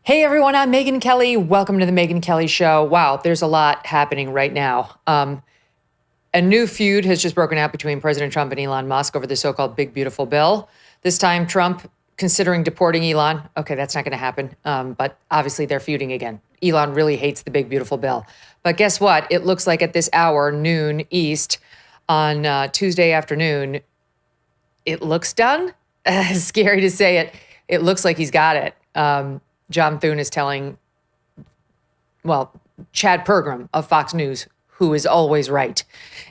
Hey everyone, I'm Megyn Kelly. Welcome to the Megyn Kelly Show. Wow, there's a lot happening right now. A new feud has just broken out between President Trump and Elon Musk over the so-called Big Beautiful Bill. This time, Trump considering deporting Elon. Okay, that's not going to happen, but obviously they're feuding again. Elon really hates the Big Beautiful Bill. But guess what? It looks like at this hour, noon East, on Tuesday afternoon, it looks done. Scary to say it. It looks like he's got it. John Thune is telling, Chad Pergram of Fox News, who is always right,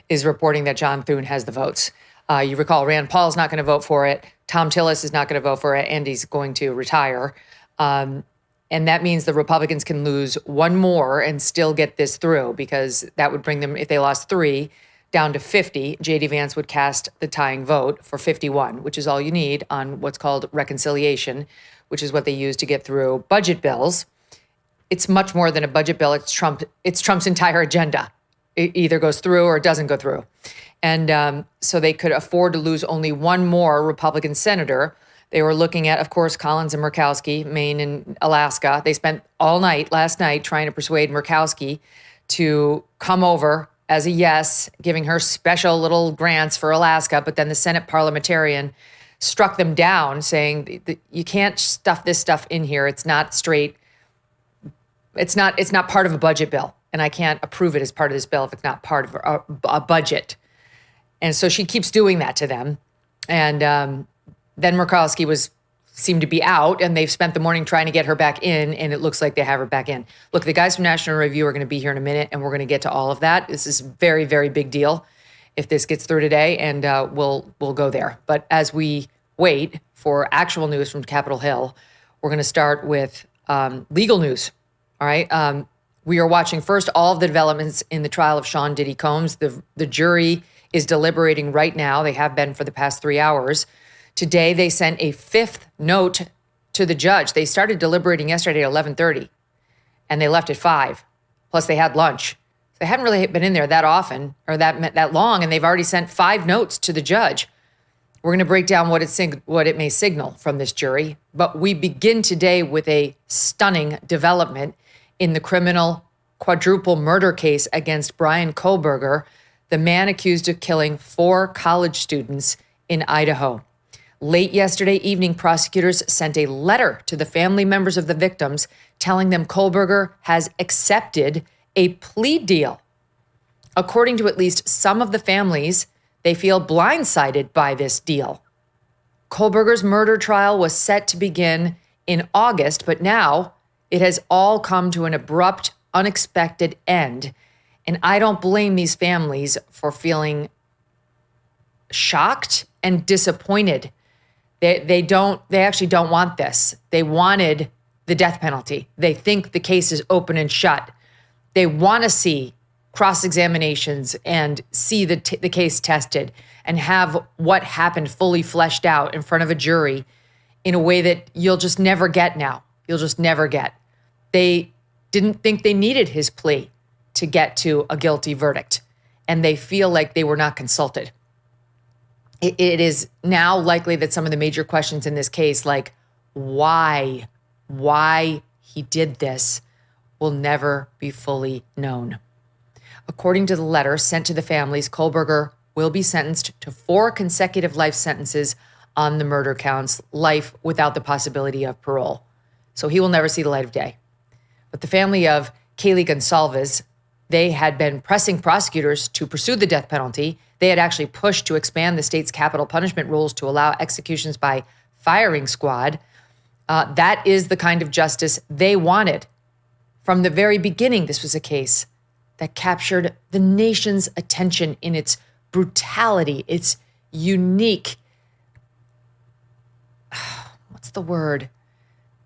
is reporting that John Thune has the votes. You recall Rand Paul's not going to vote for it. Tom Tillis is not going to vote for it, and he's going to retire. And that means the Republicans can lose one more and still get this through, because that would bring them, if they lost 3, down to 50. J.D. Vance would cast the tying vote for 51, which is all you need on what's called reconciliation, which is what they use to get through budget bills. It's much more than a budget bill. It's Trump's entire agenda. It either goes through or it doesn't go through. And so they could afford to lose only one more Republican senator. They were looking at, of course, Collins and Murkowski, Maine and Alaska. They spent all night last night trying to persuade Murkowski to come over as a yes, giving her special little grants for Alaska. But then the Senate parliamentarian struck them down, saying that you can't stuff this stuff in here. It's not straight. It's not part of a budget bill, and I can't approve it as part of this bill if it's not part of a budget. And so she keeps doing that to them. And then Murkowski seemed to be out, and they've spent the morning trying to get her back in, and it looks like they have her back in. Look, the guys from National Review are going to be here in a minute, and we're going to get to all of that. This is very, very big deal if this gets through today, and we'll go there. But as we wait for actual news from Capitol Hill, we're going to start with legal news. All right. We are watching first all of the developments in the trial of Sean Diddy Combs. The jury is deliberating right now. They have been for the past 3 hours. Today, they sent a 5th note to the judge. They started deliberating yesterday at 11:30, and they left at 5. Plus, they had lunch. They haven't really been in there that often or that long, and they've already sent 5 notes to the judge. We're going to break down what it may signal from this jury. But we begin today with a stunning development in the criminal quadruple murder case against Bryan Kohberger, the man accused of killing 4 college students in Idaho. Late yesterday evening, prosecutors sent a letter to the family members of the victims telling them Kohberger has accepted a plea deal. According to at least some of the families, they feel blindsided by this deal. Kohberger's murder trial was set to begin in August, but now it has all come to an abrupt, unexpected end. And I don't blame these families for feeling shocked and disappointed. They actually don't want this. They wanted the death penalty. They think the case is open and shut. They want to see cross-examinations and see the case tested and have what happened fully fleshed out in front of a jury in a way that you'll just never get now. You'll just never get. They didn't think they needed his plea to get to a guilty verdict, and they feel like they were not consulted. It is now likely that some of the major questions in this case, like why he did this, will never be fully known. According to the letter sent to the families, Kohberger will be sentenced to 4 consecutive life sentences on the murder counts, life without the possibility of parole. So he will never see the light of day. But the family of Kaylee Gonsalves, they had been pressing prosecutors to pursue the death penalty. They had actually pushed to expand the state's capital punishment rules to allow executions by firing squad. That is the kind of justice they wanted. From the very beginning, this was a case that captured the nation's attention in its brutality, its unique,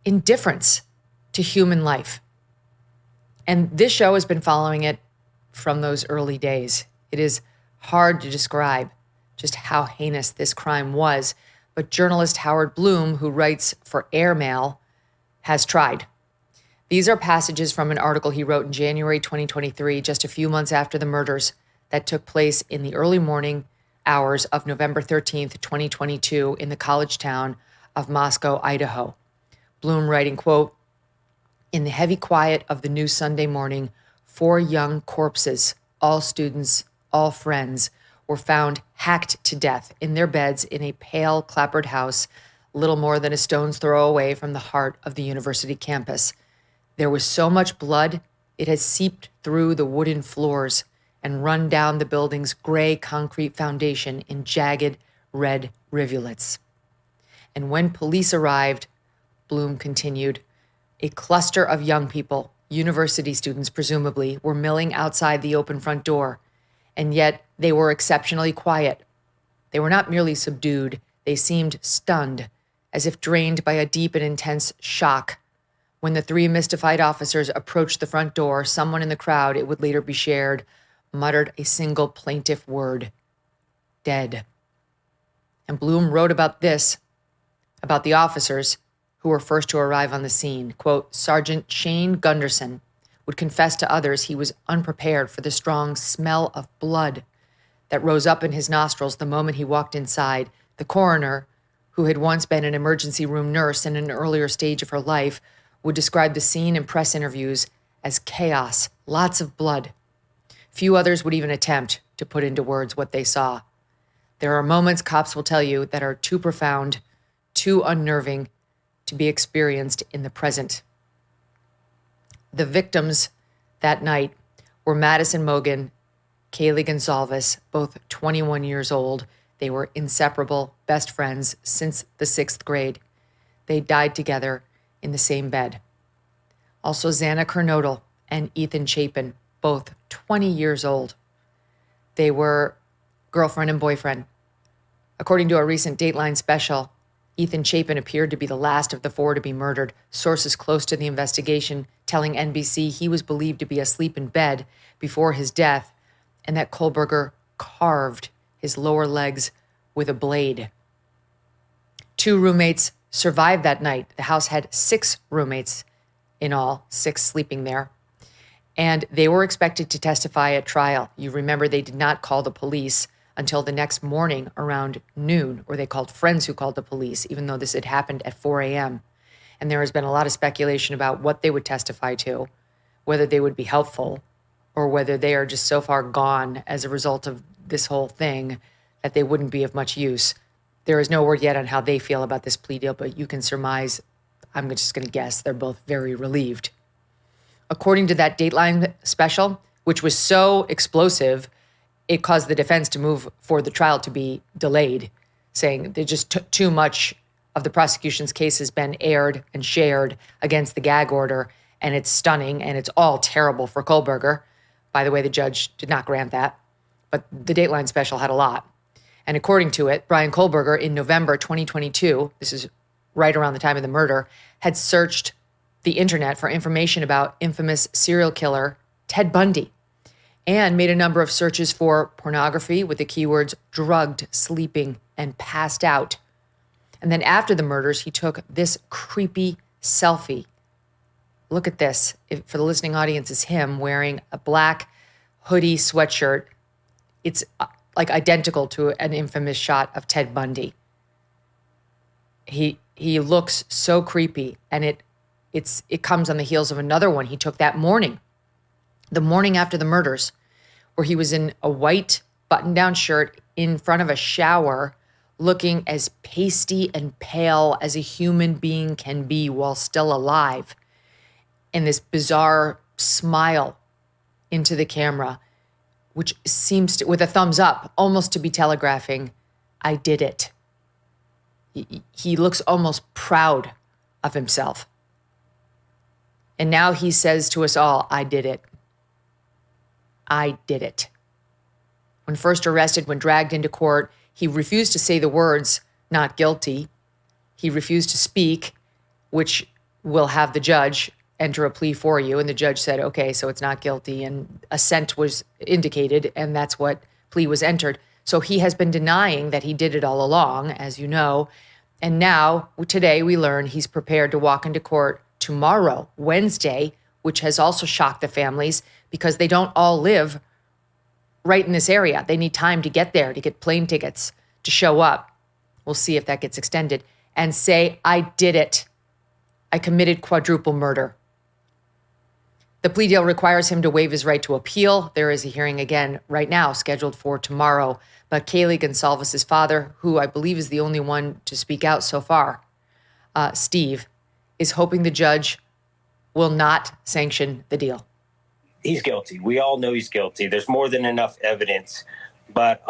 indifference to human life. And this show has been following it from those early days. It is hard to describe just how heinous this crime was, but journalist Howard Bloom, who writes for Airmail, has tried. These are passages from an article he wrote in January 2023, just a few months after the murders that took place in the early morning hours of November 13th, 2022, in the college town of Moscow, Idaho. Bloom writing, quote, In the heavy quiet of the new Sunday morning, 4 young corpses, all students, all friends, were found hacked to death in their beds in a pale, clapboard house, little more than a stone's throw away from the heart of the university campus. There was so much blood, it had seeped through the wooden floors and run down the building's gray concrete foundation in jagged red rivulets. And when police arrived, Bloom continued, a cluster of young people, university students presumably, were milling outside the open front door, and yet they were exceptionally quiet. They were not merely subdued, they seemed stunned, as if drained by a deep and intense shock. When the 3 mystified officers approached the front door, someone in the crowd, it would later be shared, muttered a single plaintive word, dead. And Bloom wrote about this, about the officers who were first to arrive on the scene. Quote, Sergeant Shane Gunderson would confess to others he was unprepared for the strong smell of blood that rose up in his nostrils the moment he walked inside. The coroner, who had once been an emergency room nurse in an earlier stage of her life, would describe the scene in press interviews as chaos, lots of blood. Few others would even attempt to put into words what they saw. There are moments, cops will tell you, that are too profound, too unnerving to be experienced in the present. The victims that night were Madison Mogen, Kaylee Gonzalez, both 21 years old. They were inseparable, best friends since the 6th grade. They died together in the same bed. Also Xana Kernodle and Ethan Chapin, both 20 years old. They were girlfriend and boyfriend. According to a recent Dateline special, Ethan Chapin appeared to be the last of the 4 to be murdered. Sources close to the investigation telling NBC he was believed to be asleep in bed before his death and that Kohberger carved his lower legs with a blade. 2 roommates survived that night. The house had 6 roommates in all, 6 sleeping there. And they were expected to testify at trial. You remember they did not call the police until the next morning around noon, or they called friends who called the police, even though this had happened at 4 a.m. And there has been a lot of speculation about what they would testify to, whether they would be helpful, or whether they are just so far gone as a result of this whole thing that they wouldn't be of much use. There is no word yet on how they feel about this plea deal, but you can surmise, I'm just going to guess, they're both very relieved. According to that Dateline special, which was so explosive, it caused the defense to move for the trial to be delayed, saying they just too much of the prosecution's case has been aired and shared against the gag order, and it's stunning, and it's all terrible for Kohberger. By the way, the judge did not grant that, but the Dateline special had a lot. And according to it, Bryan Kohberger in November 2022, this is right around the time of the murder, had searched the internet for information about infamous serial killer Ted Bundy and made a number of searches for pornography with the keywords drugged, sleeping, and passed out. And then after the murders, he took this creepy selfie. Look at this. For the listening audience, it's him wearing a black hoodie sweatshirt. It's like identical to an infamous shot of Ted Bundy. He looks so creepy, and it comes on the heels of another one he took that morning, the morning after the murders, where he was in a white button-down shirt in front of a shower, looking as pasty and pale as a human being can be while still alive, and this bizarre smile into the camera, which seems to, with a thumbs up, almost to be telegraphing, I did it. He looks almost proud of himself. And now he says to us all, I did it. I did it. When first arrested, when dragged into court, he refused to say the words, not guilty. He refused to speak, which will have the judge enter a plea for you. And the judge said, okay, so it's not guilty. And assent was indicated, and that's what plea was entered. So he has been denying that he did it all along, as you know. And now, today, we learn he's prepared to walk into court tomorrow, Wednesday, which has also shocked the families because they don't all live right in this area. They need time to get there, to get plane tickets, to show up. We'll see if that gets extended. And say, I did it. I committed quadruple murder. The plea deal requires him to waive his right to appeal. There is a hearing again right now scheduled for tomorrow. But Kaylee Gonsalves' father, who I believe is the only one to speak out so far, Steve, is hoping the judge will not sanction the deal. He's guilty. We all know he's guilty. There's more than enough evidence. But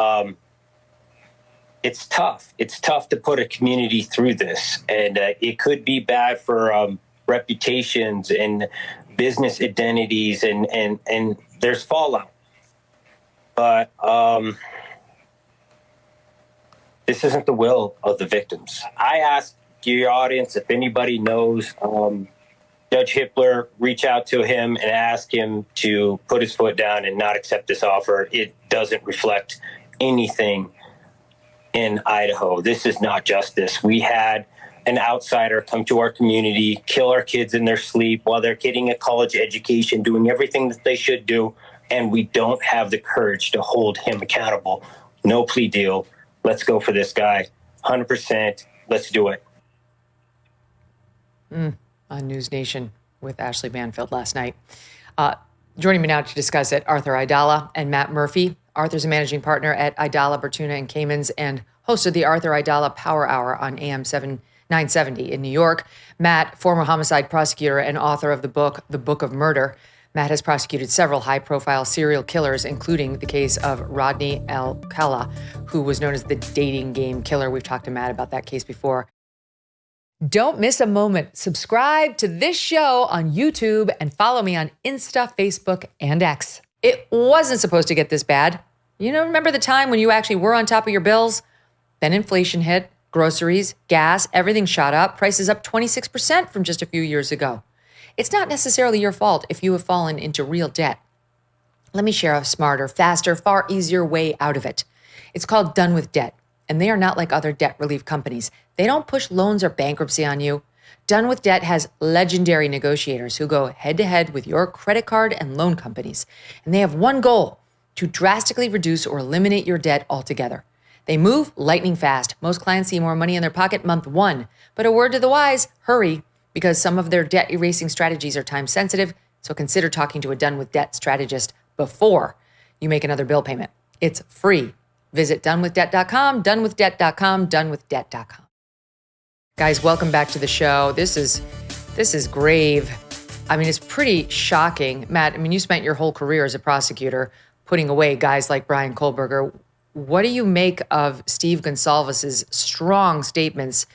it's tough. It's tough to put a community through this. And it could be bad for reputations and business identities, and there's fallout. But this isn't the will of the victims. I ask your audience if anybody knows Judge Hippler, reach out to him and ask him to put his foot down and not accept this offer. It doesn't reflect anything in Idaho. This is not justice. We had an outsider come to our community, kill our kids in their sleep while they're getting a college education, doing everything that they should do, and we don't have the courage to hold him accountable. No plea deal. Let's go for this guy. 100%. Let's do it. On News Nation with Ashley Banfield last night. Joining me now to discuss it, Arthur Aidala and Matt Murphy. Arthur's a managing partner at Aidala, Bertuna and Caymans and host of the Arthur Aidala Power Hour on AM 970 in New York. Matt, former homicide prosecutor and author of the book, The Book of Murder. Matt has prosecuted several high-profile serial killers, including the case of Rodney Alcala, who was known as the dating game killer. We've talked to Matt about that case before. Don't miss a moment. Subscribe to this show on YouTube and follow me on Insta, Facebook, and X. It wasn't supposed to get this bad. You know, remember the time when you actually were on top of your bills? Then inflation hit, groceries, gas, everything shot up, prices up 26% from just a few years ago. It's not necessarily your fault if you have fallen into real debt. Let me share a smarter, faster, far easier way out of it. It's called Done with Debt, and they are not like other debt relief companies. They don't push loans or bankruptcy on you. Done with Debt has legendary negotiators who go head-to-head with your credit card and loan companies, and they have one goal: to drastically reduce or eliminate your debt altogether. They move lightning fast. Most clients see more money in their pocket month one. But a word to the wise, hurry, because some of their debt erasing strategies are time sensitive, so consider talking to a Done with Debt strategist before you make another bill payment. It's free. Visit donewithdebt.com, donewithdebt.com, donewithdebt.com. Guys, welcome back to the show. This is grave. I mean, it's pretty shocking. Matt, I mean, you spent your whole career as a prosecutor putting away guys like Bryan Kohberger. What do you make of Steve Gonsalves' strong statements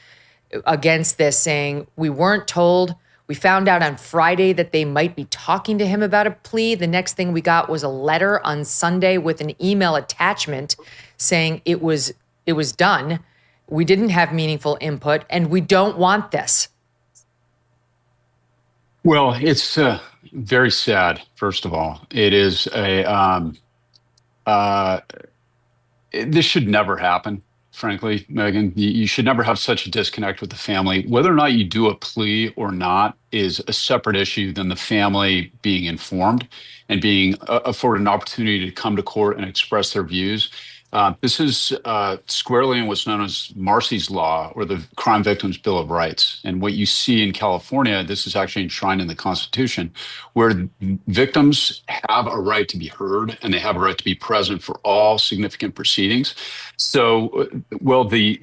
against this, saying we weren't told, we found out on Friday that they might be talking to him about a plea. The next thing we got was a letter on Sunday with an email attachment saying it was done. We didn't have meaningful input and we don't want this. Well, it's very sad, first of all. It is this should never happen, frankly, Megyn. You should never have such a disconnect with the family. Whether or not you do a plea or not is a separate issue than the family being informed and being afforded an opportunity to come to court and express their views. This is squarely in what's known as Marsy's Law, or the Crime Victims' Bill of Rights. And what you see in California, this is actually enshrined in the Constitution, where victims have a right to be heard and they have a right to be present for all significant proceedings. So, well, the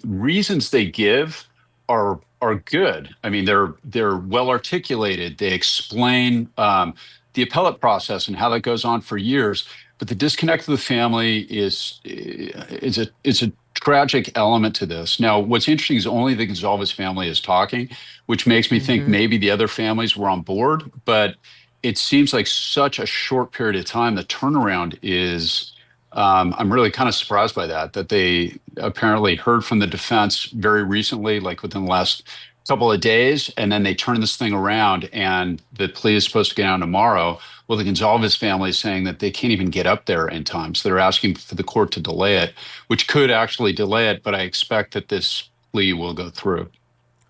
reasons they give are good. I mean, they're well articulated. They explain the appellate process and how that goes on for years. But the disconnect of the family is a tragic element to this. Now, what's interesting is only the Gonsalves family is talking, which makes me think maybe the other families were on board. But it seems like such a short period of time. The turnaround is, I'm really kind of surprised by that they apparently heard from the defense very recently, like within the last couple of days, and then they turn this thing around and the plea is supposed to get out tomorrow. Well, the Gonsalves family is saying that they can't even get up there in time. So they're asking for the court to delay it, which could actually delay it, but I expect that this plea will go through.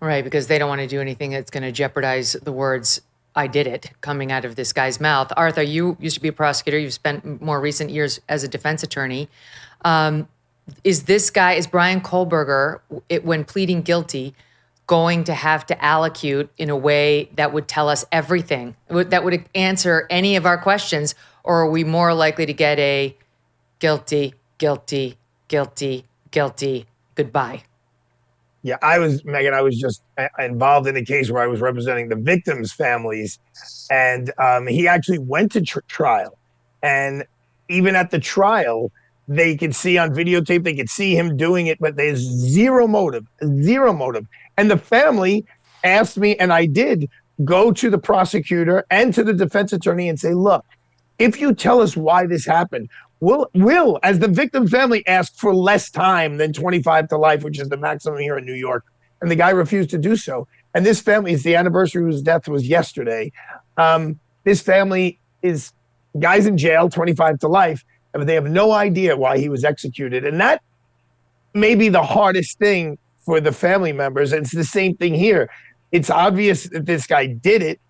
Right, because they don't want to do anything that's going to jeopardize the words, "I did it," coming out of this guy's mouth. Arthur, you used to be a prosecutor. You've spent more recent years as a defense attorney. Is Bryan Kohberger, when pleading guilty, going to have to allocute in a way that would tell us everything, that would answer any of our questions? Or are we more likely to get a guilty, guilty, guilty, guilty, goodbye? Yeah, Megyn, I was just involved in a case where I was representing the victims' families. And he actually went to trial. And even at the trial, they could see on videotape, they could see him doing it, but there's zero motive. And the family asked me, and I did go to the prosecutor and to the defense attorney and say, look, if you tell us why this happened, we'll, as the victim family, ask for less time than 25 to life, which is the maximum here in New York. And the guy refused to do so. And this family, is the anniversary of his death was yesterday. This family is guys in jail, 25 to life, but they have no idea why he was executed. And that may be the hardest thing for the family members. And it's the same thing here. It's obvious that this guy did it,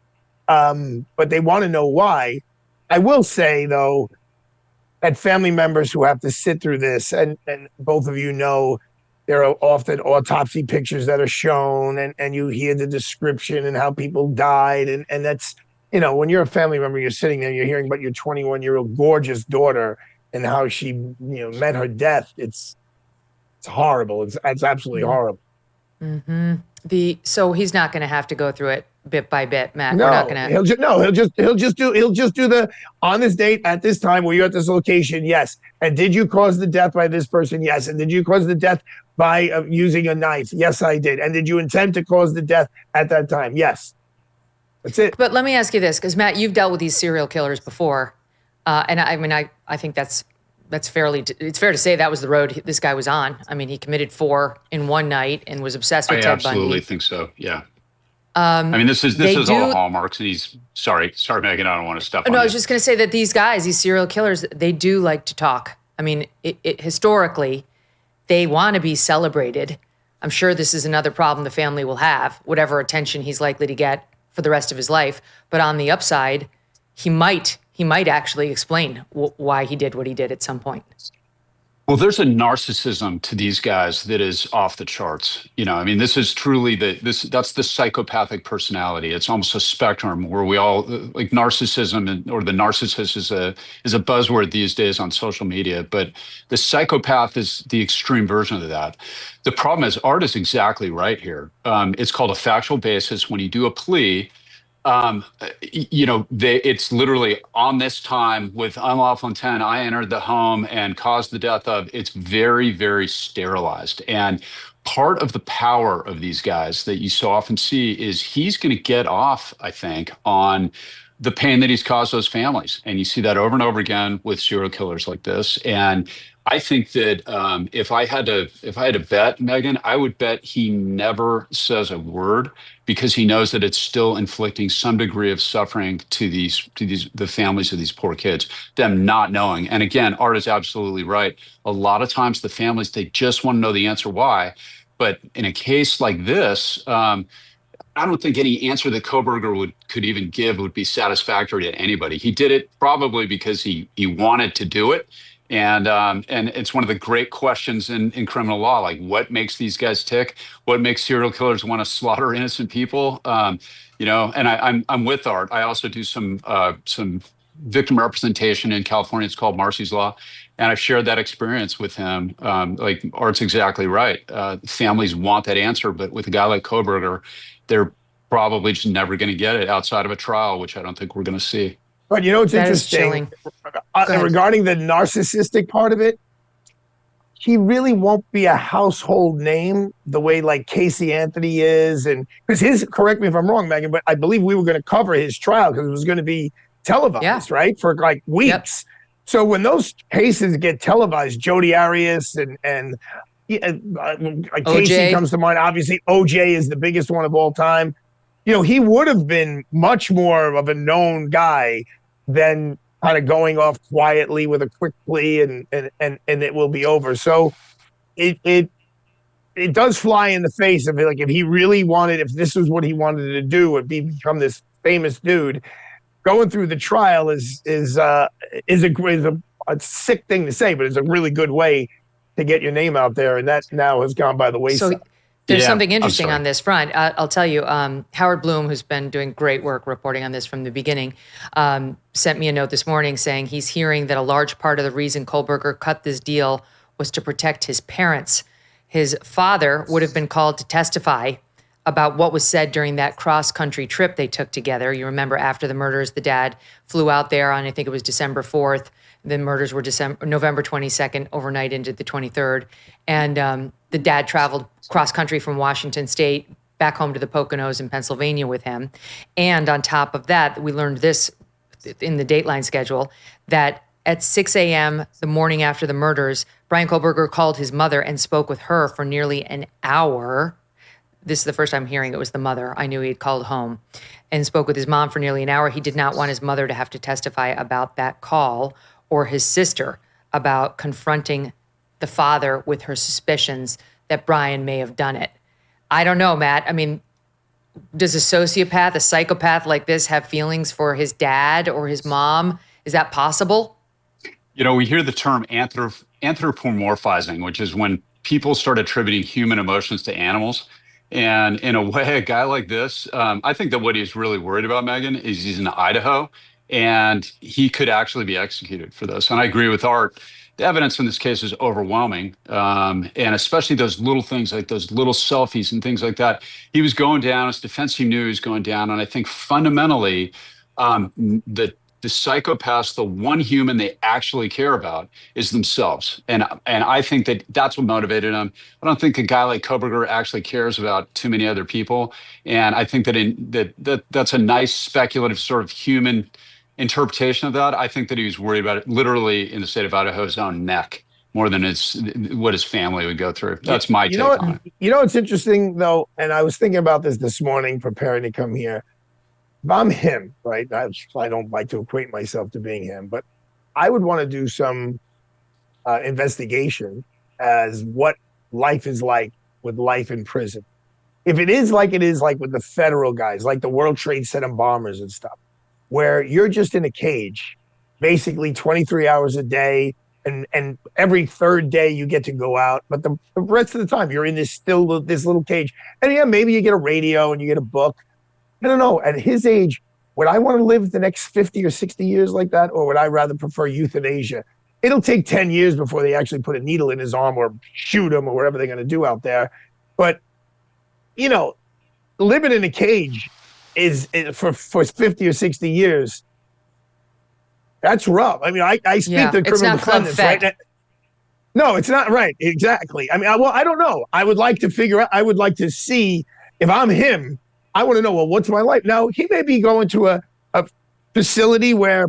but they want to know why. I will say, though, that family members who have to sit through this, and both of you know, there are often autopsy pictures that are shown, and you hear the description and how people died. And that's, you know, when you're a family member, you're sitting there, you're hearing about your 21-year-old gorgeous daughter and how she, you know, met her death. It's horrible. It's absolutely horrible. Mm-hmm. So he's not going to have to go through it bit by bit, Matt. No, we're not going to. He'll just do the on this date at this time where you're at this location. Yes. And did you cause the death by this person? Yes. And did you cause the death by using a knife? Yes, I did. And did you intend to cause the death at that time? Yes. That's it. But let me ask you this, because Matt, you've dealt with these serial killers before, and I mean, I think it's fair to say that was the road this guy was on. I mean, he committed 4 in one night and was obsessed with Ted Bundy. I absolutely think so. Yeah. I mean, this is all the hallmarks. And he's sorry, Megyn. I don't want to step on No, you. I was just going to say that these guys, these serial killers, they do like to talk. I mean, historically, they want to be celebrated. I'm sure this is another problem the family will have, whatever attention he's likely to get for the rest of his life. But on the upside, he might actually explain why he did what he did at some point. Well, there's a narcissism to these guys that is off the charts. You know, I mean, this is truly that's the psychopathic personality. It's almost a spectrum where we all like narcissism, or the narcissist is a buzzword these days on social media. But the psychopath is the extreme version of that. The problem is, Art is exactly right here. It's called a factual basis. When you do a plea, you know, it's literally on this time with unlawful intent, I entered the home and caused the death of. It's very, very sterilized. And part of the power of these guys that you so often see is he's going to get off, I think, on the pain that he's caused those families. And you see that over and over again with serial killers like this. And I think that if I had to bet, Megyn, I would bet he never says a word, because he knows that it's still inflicting some degree of suffering to the families of these poor kids, them not knowing. And again, Art is absolutely right. A lot of times the families, they just want to know the answer why. But in a case like this, I don't think any answer that Kohberger could even give would be satisfactory to anybody. He did it probably because he wanted to do it. And it's one of the great questions in criminal law, like what makes these guys tick? What makes serial killers want to slaughter innocent people? You know, and I'm with Art. I also do some victim representation in California. It's called Marcy's Law. And I've shared that experience with him. Like Art's exactly right. Families want that answer, but with a guy like Kohberger, they're probably just never going to get it outside of a trial, which I don't think we're going to see. But you know what's interesting? Regarding the narcissistic part of it, he really won't be a household name the way like Casey Anthony is. And because correct me if I'm wrong, Megyn, but I believe we were going to cover his trial because it was going to be televised, right? For like weeks. Yep. So when those cases get televised, Jodi Arias and Casey comes to mind. Obviously, OJ is the biggest one of all time. You know, he would have been much more of a known guy than kind of going off quietly with a quick plea and it will be over. So it does fly in the face of it. Like if he really wanted, if this was what he wanted to do, would become this famous dude. Going through the trial is a sick thing to say, but it's a really good way to get your name out there, and that now has gone by the wayside. There's Yeah, something I'm interesting sorry. on this front. I'll tell you, Howard Bloom, who's been doing great work reporting on this from the beginning, sent me a note this morning saying he's hearing that a large part of the reason Kohberger cut this deal was to protect his parents. His father would have been called to testify about what was said during that cross-country trip they took together. You remember after the murders, the dad flew out there on, I think it was December 4th. The murders were November 22nd, overnight into the 23rd. And the dad traveled cross-country from Washington State back home to the Poconos in Pennsylvania with him. And on top of that, we learned this in the Dateline schedule, that at 6 a.m. the morning after the murders, Bryan Kohberger called his mother and spoke with her for nearly an hour. This is the first time hearing it was the mother. I knew he had called home and spoke with his mom for nearly an hour. He did not want his mother to have to testify about that call, or his sister about confronting the father with her suspicions that Bryan may have done it. I don't know, Matt. I mean, does a sociopath, a psychopath like this have feelings for his dad or his mom? Is that possible? You know, we hear the term anthropomorphizing, which is when people start attributing human emotions to animals. And in a way, a guy like this, I think that what he's really worried about, Megyn, is he's in Idaho and he could actually be executed for this. And I agree with Art. The evidence in this case is overwhelming. And especially those little things like those little selfies and things like that. He was going down, his defense team knew he was going down. And I think fundamentally, the psychopaths, the one human they actually care about is themselves. And I think that that's what motivated him. I don't think a guy like Kohberger actually cares about too many other people. And I think that that's a nice speculative sort of human interpretation of that. I think that he was worried about it literally in the state of Idaho's own neck more than what his family would go through. That's my take on it. You know what's interesting, though, and I was thinking about this morning preparing to come here. If I'm him, right? I don't like to equate myself to being him, but I would want to do some investigation as what life is like with life in prison. If it is like with the federal guys, like the World Trade Center bombers and stuff, where you're just in a cage, basically 23 hours a day, and every third day you get to go out, but the rest of the time you're in this little cage. And yeah, maybe you get a radio and you get a book. I don't know. At his age, would I want to live the next 50 or 60 years like that? Or would I rather prefer euthanasia? It'll take 10 years before they actually put a needle in his arm or shoot him or whatever they're going to do out there. But, you know, living in a cage is for 50 or 60 years. That's rough. I mean, I speak to criminal defendants, right? No, it's not right. Exactly. I mean, I don't know. I would like to figure out, I would like to see if I'm him. I want to know, well, what's my life? Now, he may be going to a facility where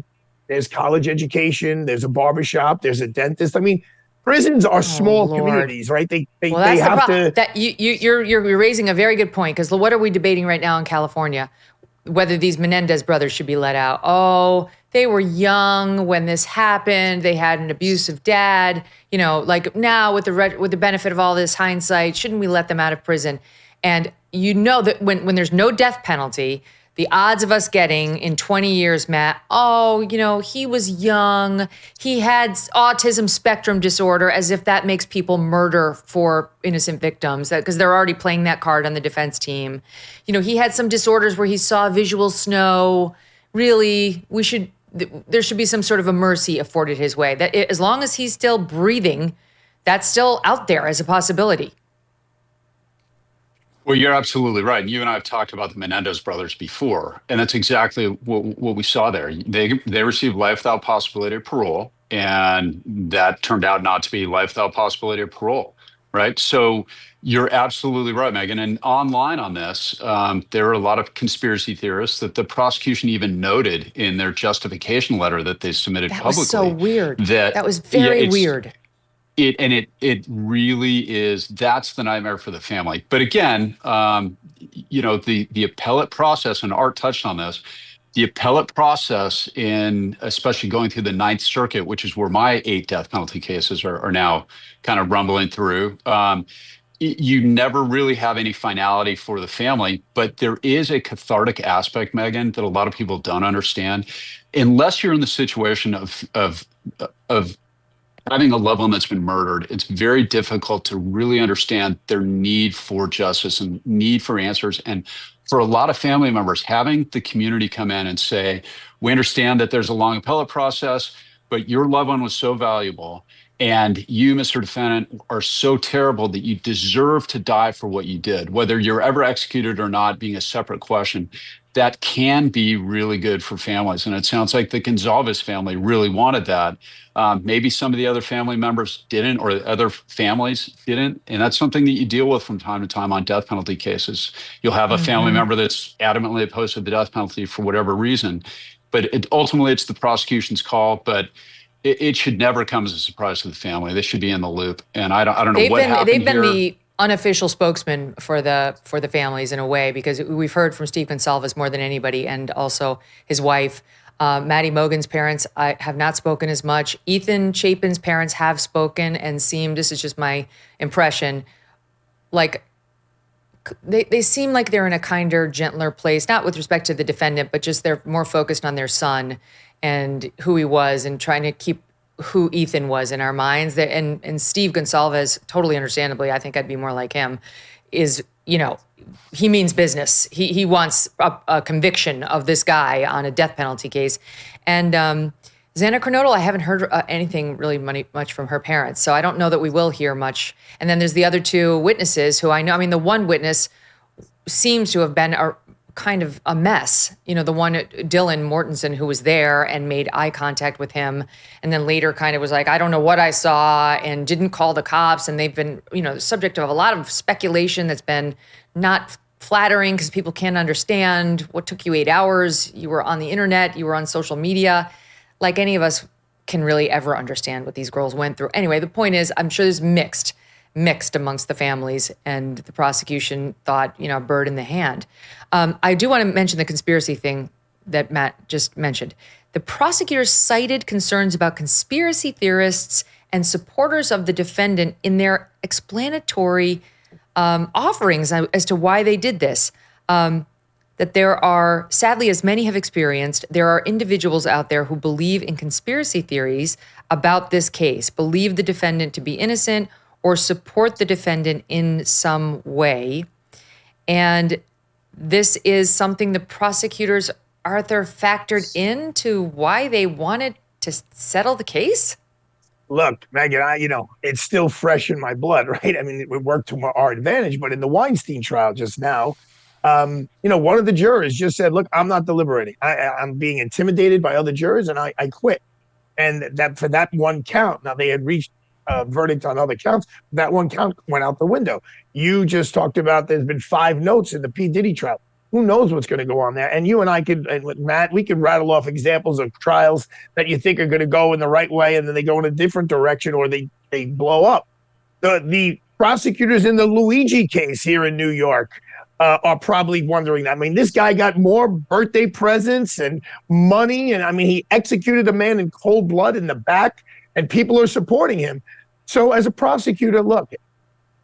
there's college education, there's a barbershop, there's a dentist. I mean, prisons are small communities, right? They have to. You're raising a very good point, because what are we debating right now in California? Whether these Menendez brothers should be let out. Oh, they were young when this happened. They had an abusive dad. You know, like now with the benefit of all this hindsight, shouldn't we let them out of prison? And you know that when there's no death penalty, the odds of us getting in 20 years, Matt, oh, you know, he was young, he had autism spectrum disorder, as if that makes people murder for innocent victims, because they're already playing that card on the defense team. You know, he had some disorders where he saw visual snow. Really, there should be some sort of a mercy afforded his way. That as long as he's still breathing, that's still out there as a possibility. Well, you're absolutely right. And you and I have talked about the Menendez brothers before, and that's exactly what we saw there. They received life without possibility of parole, and that turned out not to be life without possibility of parole, right? So you're absolutely right, Megyn. And online on this, there are a lot of conspiracy theorists that the prosecution even noted in their justification letter that they submitted publicly. That was so weird. That was very weird. It really is. That's the nightmare for the family. But again, you know, the appellate process, and Art touched on this, the appellate process in especially going through the Ninth Circuit, which is where my 8 death penalty cases are now kind of rumbling through. You never really have any finality for the family, but there is a cathartic aspect, Megyn, that a lot of people don't understand. Unless you're in the situation of having a loved one that's been murdered, it's very difficult to really understand their need for justice and need for answers. And for a lot of family members, having the community come in and say, we understand that there's a long appellate process, but your loved one was so valuable. And you, Mr. Defendant, are so terrible that you deserve to die for what you did, whether you're ever executed or not being a separate question. That can be really good for families. And it sounds like the Gonzalez family really wanted that. Maybe some of the other family members didn't, or other families didn't. And that's something that you deal with from time to time on death penalty cases. You'll have a family member that's adamantly opposed to the death penalty for whatever reason. But ultimately, it's the prosecution's call. But it should never come as a surprise to the family. They should be in the loop. And I don't know what happened here. They've been the unofficial spokesman for the families in a way, because we've heard from Steve Gonsalves more than anybody, and also his wife. Maddie Mogen's parents have not spoken as much. Ethan Chapin's parents have spoken and seem, this is just my impression, like they seem like they're in a kinder, gentler place, not with respect to the defendant, but just they're more focused on their son and who he was, and trying to keep who Ethan was in our minds. And Steve Gonsalves, totally understandably, I think I'd be more like him, is, he means business. He wants a conviction of this guy on a death penalty case. And Xana Kernodle, I haven't heard anything really much from her parents, so I don't know that we will hear much. And then there's the other two witnesses who I know. I mean, the one witness seems to have been kind of a mess. The one, Dylan Mortensen, who was there and made eye contact with him, and then later kind of was like, I don't know what I saw, and didn't call the cops. And they've been, the subject of a lot of speculation that's been not flattering, because people can't understand what took you 8 hours. You were on the internet, you were on social media. Like any of us can really ever understand what these girls went through. Anyway, the point is, I'm sure there's mixed amongst the families, and the prosecution thought, a bird in the hand. I do want to mention the conspiracy thing that Matt just mentioned. The prosecutors cited concerns about conspiracy theorists and supporters of the defendant in their explanatory offerings as to why they did this. That there are, sadly, as many have experienced, there are individuals out there who believe in conspiracy theories about this case, believe the defendant to be innocent, or support the defendant in some way. And this is something the prosecutors, Arthur, factored into why they wanted to settle the case? Look, Megyn, it's still fresh in my blood, right? I mean, it worked to our advantage, but in the Weinstein trial just now, one of the jurors just said, look, I'm not deliberating. I'm being intimidated by other jurors, and I quit. And that for that one count, now they had reached a verdict on other counts, that one count went out the window. You just talked about there's been 5 notes in the P. Diddy trial. Who knows what's going to go on there? And you and I and with Matt, we could rattle off examples of trials that you think are going to go in the right way, and then they go in a different direction, or they blow up. The prosecutors in the Luigi case here in New York are probably wondering that. I mean, this guy got more birthday presents and money, and I mean, he executed a man in cold blood in the back, and people are supporting him. So as a prosecutor, look,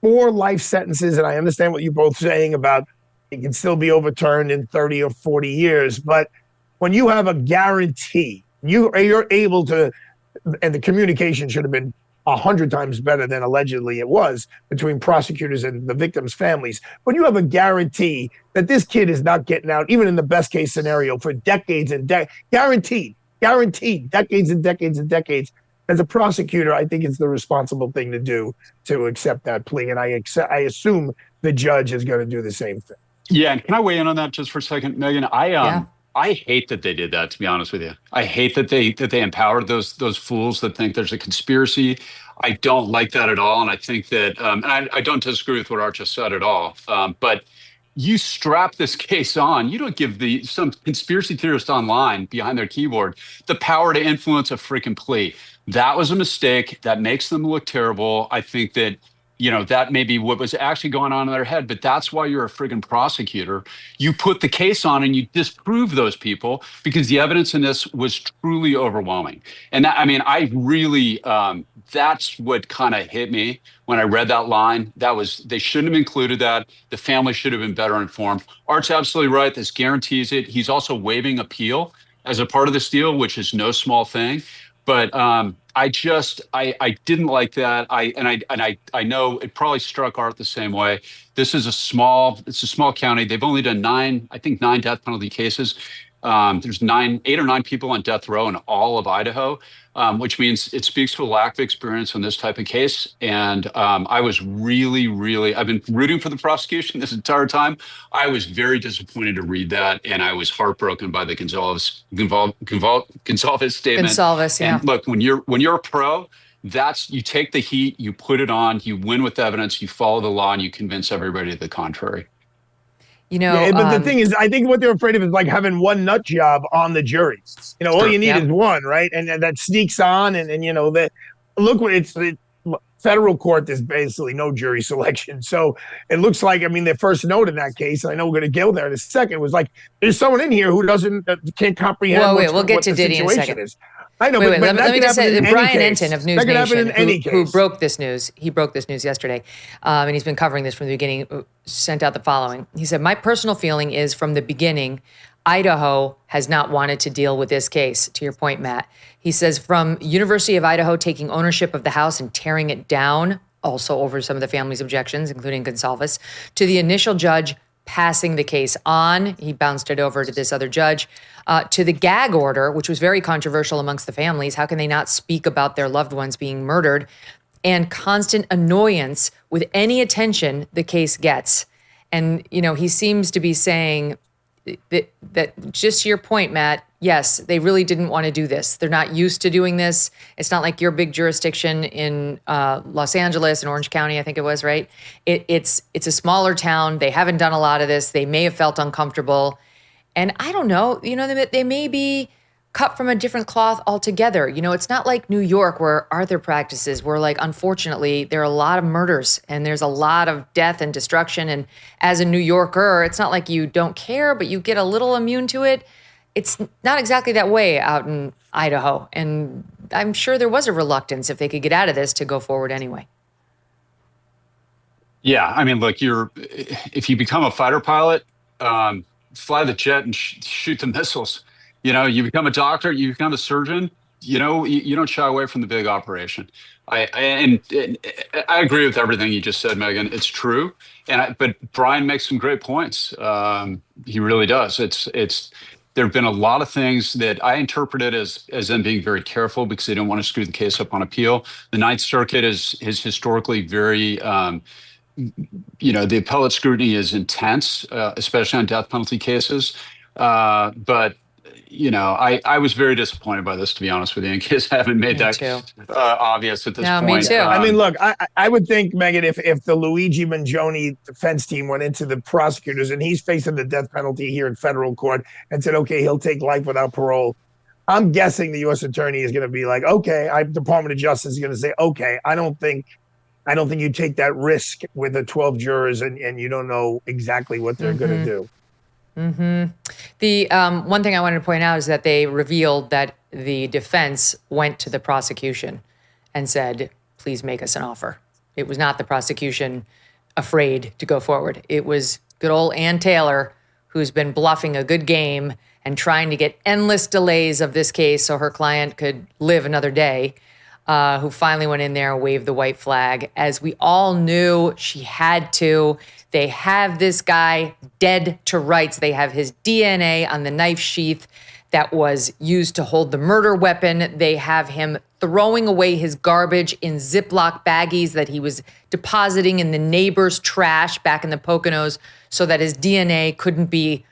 4 life sentences, and I understand what you're both saying about it can still be overturned in 30 or 40 years, but when you have a guarantee, you're able to, and the communication should have been 100 times better than allegedly it was between prosecutors and the victims' families. When you have a guarantee that this kid is not getting out, even in the best case scenario, for decades and guaranteed, decades and decades and decades. As a prosecutor, I think it's the responsible thing to do to accept that plea, and I assume the judge is going to do the same thing. Yeah, and can I weigh in on that just for a second, Megyn? I hate that they did that, to be honest with you. I hate that they empowered those fools that think there's a conspiracy. I don't like that at all, and I think that and I don't disagree with what Art just said at all. But you strap this case on. You don't give some conspiracy theorist online behind their keyboard the power to influence a freaking plea. That was a mistake. That makes them look terrible. I think that, that may be what was actually going on in their head, but that's why you're a friggin' prosecutor. You put the case on and you disprove those people because the evidence in this was truly overwhelming. And that, I mean, I really, that's what kind of hit me when I read that line. They shouldn't have included that. The family should have been better informed. Art's absolutely right. This guarantees it. He's also waiving appeal as a part of this deal, which is no small thing. But I didn't like that. I know it probably struck Art the same way. It's a small county. They've only done nine death penalty cases. There's 8 or 9 people on death row in all of Idaho, which means it speaks to a lack of experience on this type of case. And I was really, I've been rooting for the prosecution this entire time. I was very disappointed to read that, and I was heartbroken by the Gonzalez statement. Gonzalez, yeah. And look, when you're a pro, you take the heat, you put it on, you win with evidence, you follow the law, and you convince everybody to the contrary. But the thing is, I think what they're afraid of is like having one nut job on the jury. All you need is one, right? And that sneaks on, and federal court, there's basically no jury selection. So it looks like, the first note in that case, and I know we're going to go there in a second, was like, there's someone in here who can't comprehend we'll get to Diddy in a second. I know, but let me just say, Brian Enton of News Nation, who broke this news, he broke this news yesterday, and he's been covering this from the beginning, sent out the following. He said, my personal feeling is from the beginning, Idaho has not wanted to deal with this case, to your point, Matt. He says, from University of Idaho taking ownership of the house and tearing it down, also over some of the family's objections, including Gonzalez, to the initial judge passing the case on. He bounced it over to this other judge. To the gag order, which was very controversial amongst the families. How can they not speak about their loved ones being murdered? And constant annoyance with any attention the case gets. And, he seems to be saying that just your point, Matt, yes, they really didn't want to do this. They're not used to doing this. It's not like your big jurisdiction in Los Angeles and Orange County, I think it was, right? It's a smaller town. They haven't done a lot of this. They may have felt uncomfortable. And I don't know, they may be cut from a different cloth altogether. It's not like New York where Arthur practices, where unfortunately, there are a lot of murders and there's a lot of death and destruction. And as a New Yorker, it's not like you don't care, but you get a little immune to it. It's not exactly that way out in Idaho. And I'm sure there was a reluctance, if they could get out of this, to go forward anyway. Yeah, look, if you become a fighter pilot, fly the jet and shoot the missiles. You become a doctor, you become a surgeon, you don't shy away from the big operation. I agree with everything you just said, Megyn. It's true. But Brian makes some great points. He really does. There have been a lot of things that I interpreted as them being very careful because they don't want to screw the case up on appeal. The Ninth Circuit is historically very, the appellate scrutiny is intense, especially on death penalty cases. But I was very disappointed by this, to be honest with you, in case I haven't made that obvious at this point. Me too. Look, I would think, Megyn, if the Luigi Mangione defense team went into the prosecutors and he's facing the death penalty here in federal court and said, okay, he'll take life without parole, I'm guessing the U.S. attorney is going to be like, okay, Department of Justice is going to say, okay, I don't think you take that risk with the 12 jurors and you don't know exactly what they're going to do. Mm-hmm. The one thing I wanted to point out is that they revealed that the defense went to the prosecution and said, please make us an offer. It was not the prosecution afraid to go forward. It was good old Ann Taylor, who's been bluffing a good game and trying to get endless delays of this case so her client could live another day, who finally went in there and waved the white flag. As we all knew, she had to. They have this guy dead to rights. They have his DNA on the knife sheath that was used to hold the murder weapon. They have him throwing away his garbage in Ziploc baggies that he was depositing in the neighbor's trash back in the Poconos so that his DNA couldn't be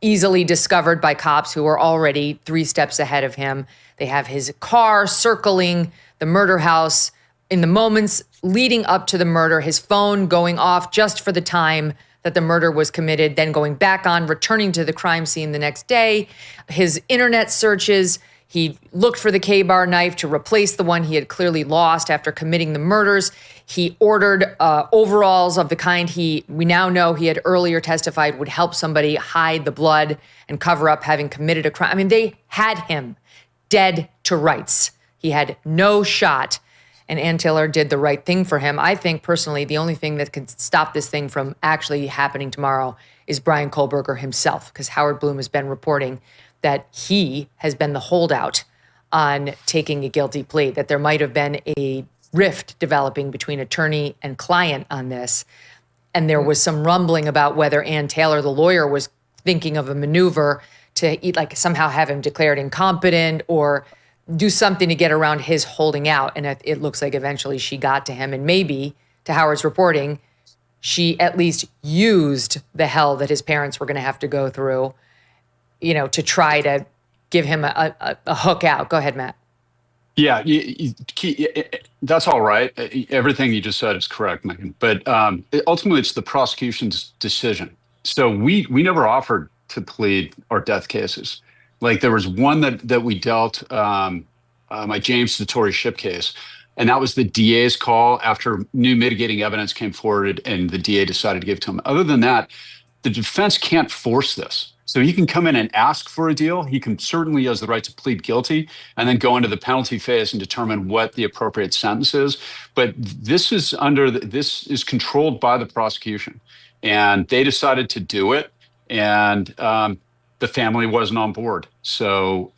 easily discovered by cops who were already 3 steps ahead of him. They have his car circling the murder house in the moments leading up to the murder, his phone going off just for the time that the murder was committed, then going back on, returning to the crime scene the next day. His internet searches, he looked for the K-bar knife to replace the one he had clearly lost after committing the murders. He ordered overalls of the kind we now know he had earlier testified would help somebody hide the blood and cover up having committed a crime. They had him dead to rights. He had no shot. And Ann Taylor did the right thing for him. I think, personally, the only thing that could stop this thing from actually happening tomorrow is Bryan Kohberger himself, because Howard Bloom has been reporting that he has been the holdout on taking a guilty plea, that there might have been a rift developing between attorney and client on this. And there was some rumbling about whether Ann Taylor, the lawyer, was thinking of a maneuver to like somehow have him declared incompetent or do something to get around his holding out. And it looks like eventually she got to him. And maybe, to Howard's reporting, she at least used the hell that his parents were going to have to go through, to try to give him a hook out. Go ahead, Matt. Yeah, that's all right. Everything you just said is correct, Megyn. But ultimately, it's the prosecution's decision. So we never offered to plead our death cases. Like there was one that we dealt, my James Satori ship case, and that was the DA's call after new mitigating evidence came forward and the DA decided to give it to him. Other than that, the defense can't force this. So he can come in and ask for a deal. He can certainly has the right to plead guilty and then go into the penalty phase and determine what the appropriate sentence is. But this is controlled by the prosecution, and they decided to do it, and the family wasn't on board. So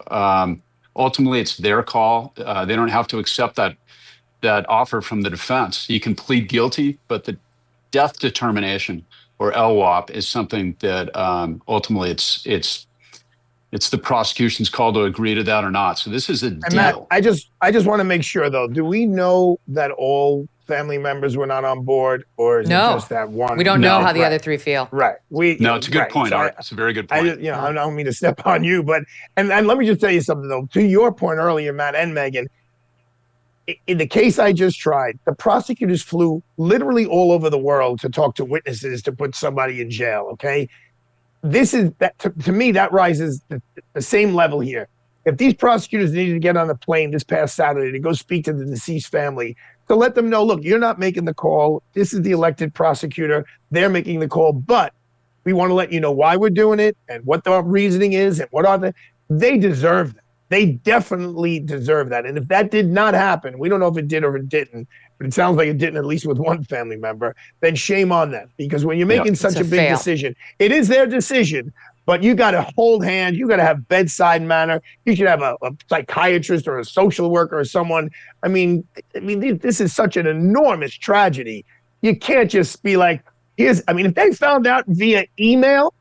ultimately, it's their call. They don't have to accept that offer from the defense. You can plead guilty, but the death determination, or LWOP, is something that ultimately it's the prosecution's call to agree to that or not. So this is a deal. Matt, I just want to make sure though. Do we know that all family members were not on board, or is it just that one? We don't know how the other three feel. Right. It's a good point, Art. It's a very good point. I don't mean to step on you, but and let me just tell you something though. To your point earlier, Matt and Megyn, in the case I just tried, the prosecutors flew literally all over the world to talk to witnesses to put somebody in jail, okay? This is, that to me, that rises the same level here. If these prosecutors needed to get on a plane this past Saturday to go speak to the deceased family, to let them know, look, you're not making the call. This is the elected prosecutor. They're making the call, but we want to let you know why we're doing it and what the reasoning is and what are they deserve that. They definitely deserve that. And if that did not happen, we don't know if it did or it didn't, but it sounds like it didn't, at least with one family member, then shame on them. Because when you're making such a big decision, it is their decision, but you got to hold hands. You got to have bedside manner. You should have a psychiatrist or a social worker or someone. I mean, this is such an enormous tragedy. You can't just be like, if they found out via email,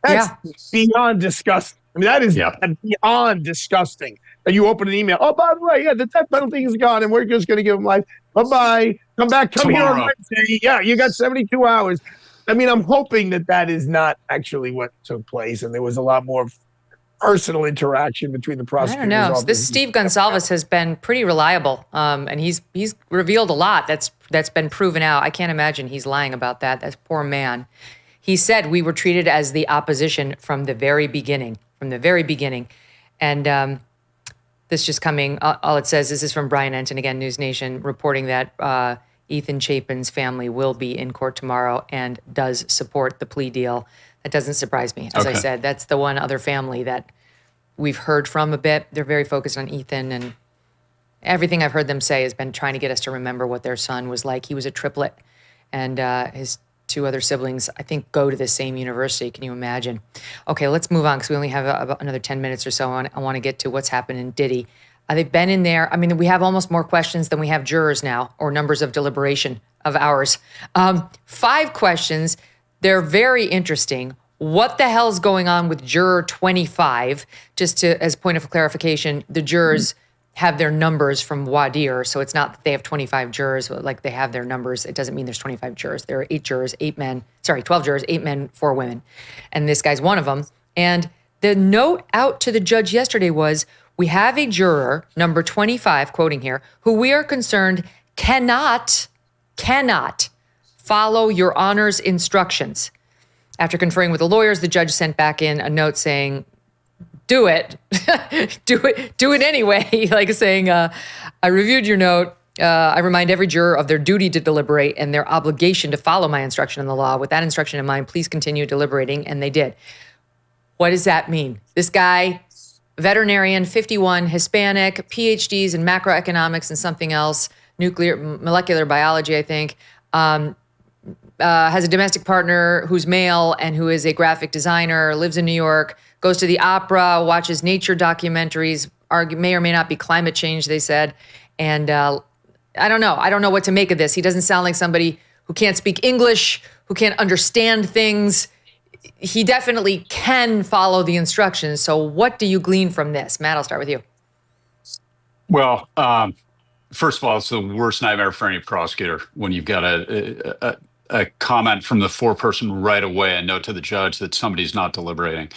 that's beyond disgusting. I mean, that is beyond disgusting that you open an email. Oh, by the way, the death penalty is gone, and we're just going to give him life. Bye-bye. Come back. Come here on Wednesday. Yeah, you got 72 hours. I mean, I'm hoping that is not actually what took place, and there was a lot more personal interaction between the prosecutors. I don't know. This Steve Gonsalves has been pretty reliable, and he's revealed a lot that's been proven out. I can't imagine he's lying about that. That poor man. He said we were treated as the opposition from the very beginning. And this just coming, all it says, this is from Brian Enton, again, News Nation, reporting that Ethan Chapin's family will be in court tomorrow and does support the plea deal. That doesn't surprise me. As I said, that's the one other family that we've heard from a bit. They're very focused on Ethan, and everything I've heard them say has been trying to get us to remember what their son was like. He was a triplet, and his two other siblings, I think, go to the same university. Can you imagine? Okay, let's move on because we only have about another 10 minutes or so. I want to get to what's happened in Diddy. They've been in there. I mean, we have almost more questions than we have jurors now, or numbers of deliberation of hours. 5 questions. They're very interesting. What the hell's going on with juror 25? Just as point of clarification, the jurors have their numbers from voir dire, so it's not that they have 25 jurors, but like they have their numbers. It doesn't mean there's 25 jurors. There are 12 jurors, 8 men, 4 women. And this guy's one of them. And the note out to the judge yesterday was, we have a juror, number 25, quoting here, who we are concerned cannot follow your honor's instructions. After conferring with the lawyers, the judge sent back in a note saying, do it. do it anyway. Like saying, I reviewed your note. I remind every juror of their duty to deliberate and their obligation to follow my instruction in the law. With that instruction in mind, please continue deliberating. And they did. What does that mean? This guy, veterinarian, 51, Hispanic, PhDs in macroeconomics and something else, molecular biology, I think, has a domestic partner who's male and who is a graphic designer, lives in New York, goes to the opera, watches nature documentaries, may or may not be climate change, they said. And I don't know. I don't know what to make of this. He doesn't sound like somebody who can't speak English, who can't understand things. He definitely can follow the instructions. So what do you glean from this? Matt, I'll start with you. Well, first of all, it's the worst nightmare for any prosecutor when you've got a comment from the foreperson right away, a note to the judge that somebody's not deliberating.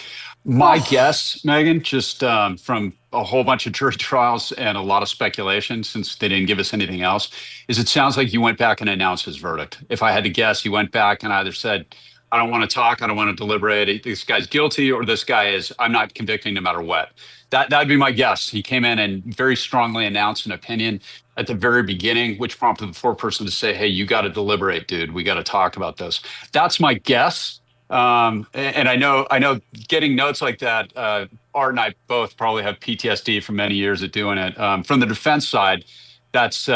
My guess, Megyn, just from a whole bunch of jury trials and a lot of speculation, since they didn't give us anything else, is it sounds like you went back and announced his verdict. If I had to guess, he went back and either said, I don't want to talk, I don't want to deliberate, this guy's guilty, or this guy is, I'm not convicting no matter what. That'd be my guess. He came in and very strongly announced an opinion at the very beginning, which prompted the foreperson to say, hey, you got to deliberate, dude. We got to talk about this. That's my guess. And I know getting notes like that, Art and I both probably have PTSD from many years of doing it. From the defense side, that's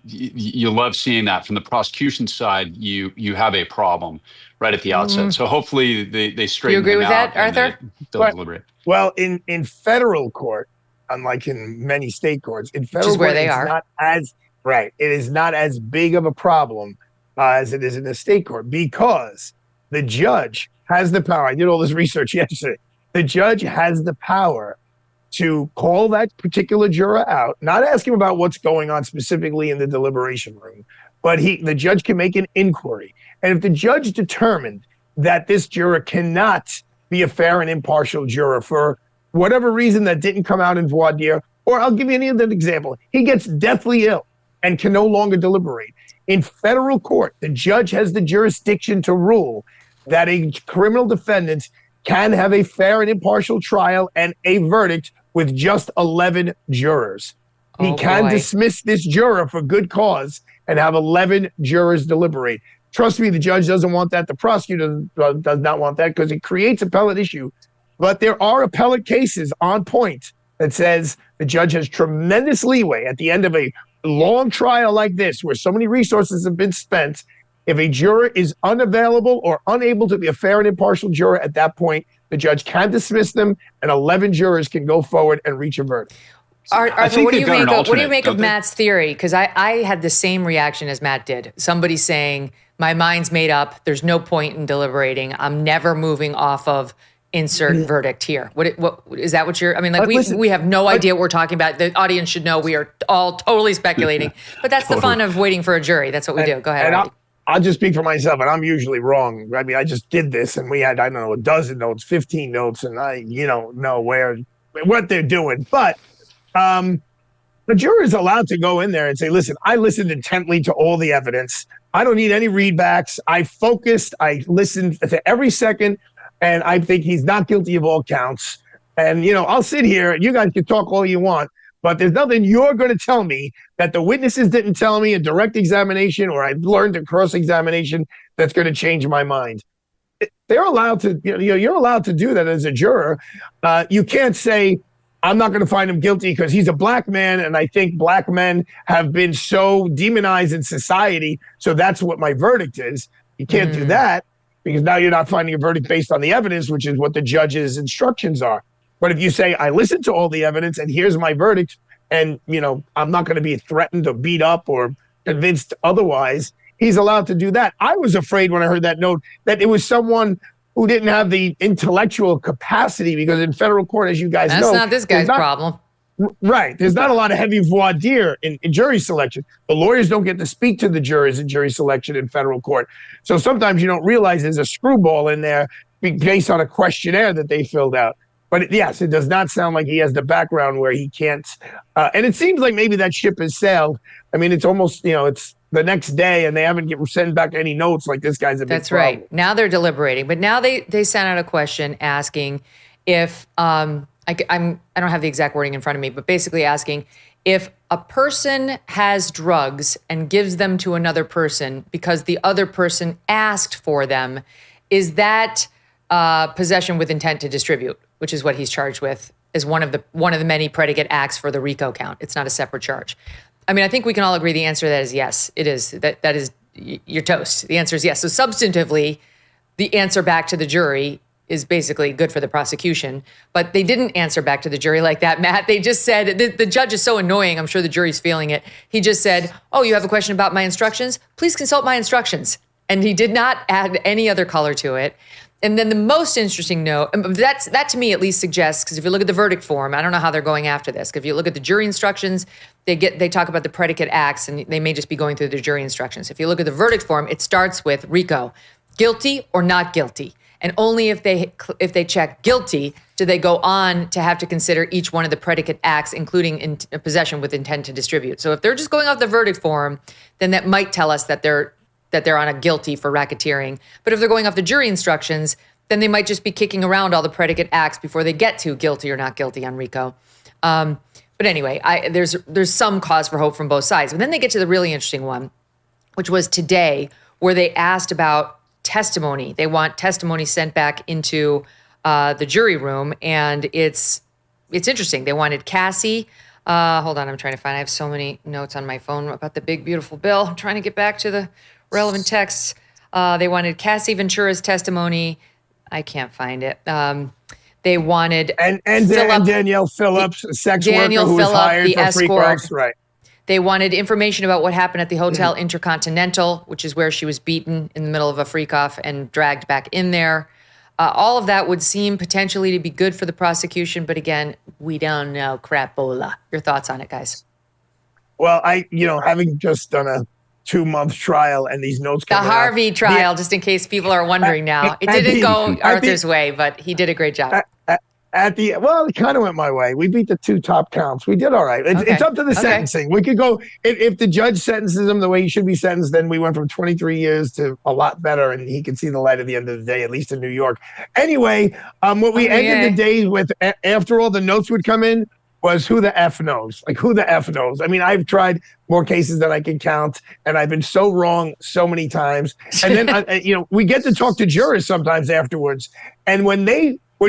you love seeing that. From the prosecution side, you have a problem right at the outset. So hopefully they straighten. Do you agree with that, Arthur? They'll deliberate. Well, in federal court, unlike in many state courts, in federal Which is where court, they it's are. not as right. It is not as big of a problem as it is in the state court because the judge has the power. I did all this research yesterday. The judge has the power to call that particular juror out, not ask him about what's going on specifically in the deliberation room, but the judge can make an inquiry. And if the judge determined that this juror cannot be a fair and impartial juror for whatever reason that didn't come out in voir dire, or I'll give you any other example, he gets deathly ill and can no longer deliberate. In federal court, the judge has the jurisdiction to rule that a criminal defendant can have a fair and impartial trial and a verdict with just 11 jurors. He can dismiss this juror for good cause and have 11 jurors deliberate. Trust me, the judge doesn't want that. The prosecutor does not want that because it creates appellate issue. But there are appellate cases on point that says the judge has tremendous leeway at the end of a long trial like this, where so many resources have been spent. If a juror is unavailable or unable to be a fair and impartial juror at that point, the judge can dismiss them and 11 jurors can go forward and reach a verdict. Arthur, what do you make of Matt's theory? Because I had the same reaction as Matt did. Somebody saying, my mind's made up. There's no point in deliberating. I'm never moving off of insert verdict here. What is that what you're, I mean, like we have no idea what we're talking about. The audience should know we are all totally speculating, but that's the fun of waiting for a jury. That's what we do. Go ahead. I'll just speak for myself, and I'm usually wrong. I mean, I just did this, and we had, I don't know, a dozen notes, 15 notes, and I, know what they're doing. But the juror is allowed to go in there and say, listen, I listened intently to all the evidence. I don't need any readbacks. I focused. I listened to every second, and I think he's not guilty of all counts. And, I'll sit here. You guys can talk all you want, but there's nothing you're going to tell me that the witnesses didn't tell me in direct examination or I learned in cross-examination that's going to change my mind. They're allowed to, you're allowed to do that as a juror. You can't say, I'm not going to find him guilty because he's a black man, and I think black men have been so demonized in society, so that's what my verdict is. You can't do that because now you're not finding a verdict based on the evidence, which is what the judge's instructions are. But if you say, I listened to all the evidence and here's my verdict, and, I'm not going to be threatened or beat up or convinced otherwise, he's allowed to do that. I was afraid when I heard that note that it was someone who didn't have the intellectual capacity, because in federal court, as you guys know, that's not this guy's problem. Right. There's not a lot of heavy voir dire in jury selection. The lawyers don't get to speak to the jurors in jury selection in federal court. So sometimes you don't realize there's a screwball in there based on a questionnaire that they filled out. But yes, it does not sound like he has the background where he can't. And it seems like maybe that ship has sailed. I mean, it's almost, it's the next day and they haven't sent back any notes like this guy's a big That's problem. right. Now they're deliberating. But now they sent out a question asking if, I don't have the exact wording in front of me, but basically asking if a person has drugs and gives them to another person because the other person asked for them, is that possession with intent to distribute, which is what he's charged with, is one of the many predicate acts for the RICO count. It's not a separate charge. I mean, I think we can all agree the answer to that is yes. It is. That is, you're toast. The answer is yes. So substantively, the answer back to the jury is basically good for the prosecution. But they didn't answer back to the jury like that, Matt. They just said, the judge is so annoying, I'm sure the jury's feeling it. He just said, oh, you have a question about my instructions? Please consult my instructions. And he did not add any other color to it. And then the most interesting note, that to me at least suggests, because if you look at the verdict form, I don't know how they're going after this. If you look at the jury instructions, they talk about the predicate acts, and they may just be going through the jury instructions. If you look at the verdict form, it starts with RICO, guilty or not guilty. And only if they check guilty do they go on to have to consider each one of the predicate acts, including in possession with intent to distribute. So if they're just going off the verdict form, then that might tell us that they're on a guilty for racketeering. But if they're going off the jury instructions, then they might just be kicking around all the predicate acts before they get to guilty or not guilty on RICO. But anyway, there's some cause for hope from both sides. But then they get to the really interesting one, which was today, where they asked about testimony. They want testimony sent back into the jury room, and it's interesting. They wanted Cassie. Hold on, I'm trying to find. I have so many notes on my phone about the big, beautiful bill. I'm trying to get back to the relevant texts. They wanted Cassie Ventura's testimony. I can't find it. They wanted and Danielle Phillips, a sex worker who was hired for free calls. Right. They wanted information about what happened at the Hotel Intercontinental, which is where she was beaten in the middle of a freak-off and dragged back in there. All of that would seem potentially to be good for the prosecution, but again, we don't know crapola. Your thoughts on it, guys? Well, having just done a 2-month trial and these notes coming out. The Harvey trial, just in case people are wondering now. It didn't go Arthur's way, but he did a great job. It kind of went my way. We beat the 2 top counts. We did all right. It's up to the sentencing. We could go, if the judge sentences him the way he should be sentenced, then we went from 23 years to a lot better, and he could see the light at the end of the day, at least in New York. Anyway, what we ended the day with, after all the notes would come in, was who the F knows? Like, who the F knows? I mean, I've tried more cases than I can count, and I've been so wrong so many times. And then, we get to talk to jurors sometimes afterwards, and when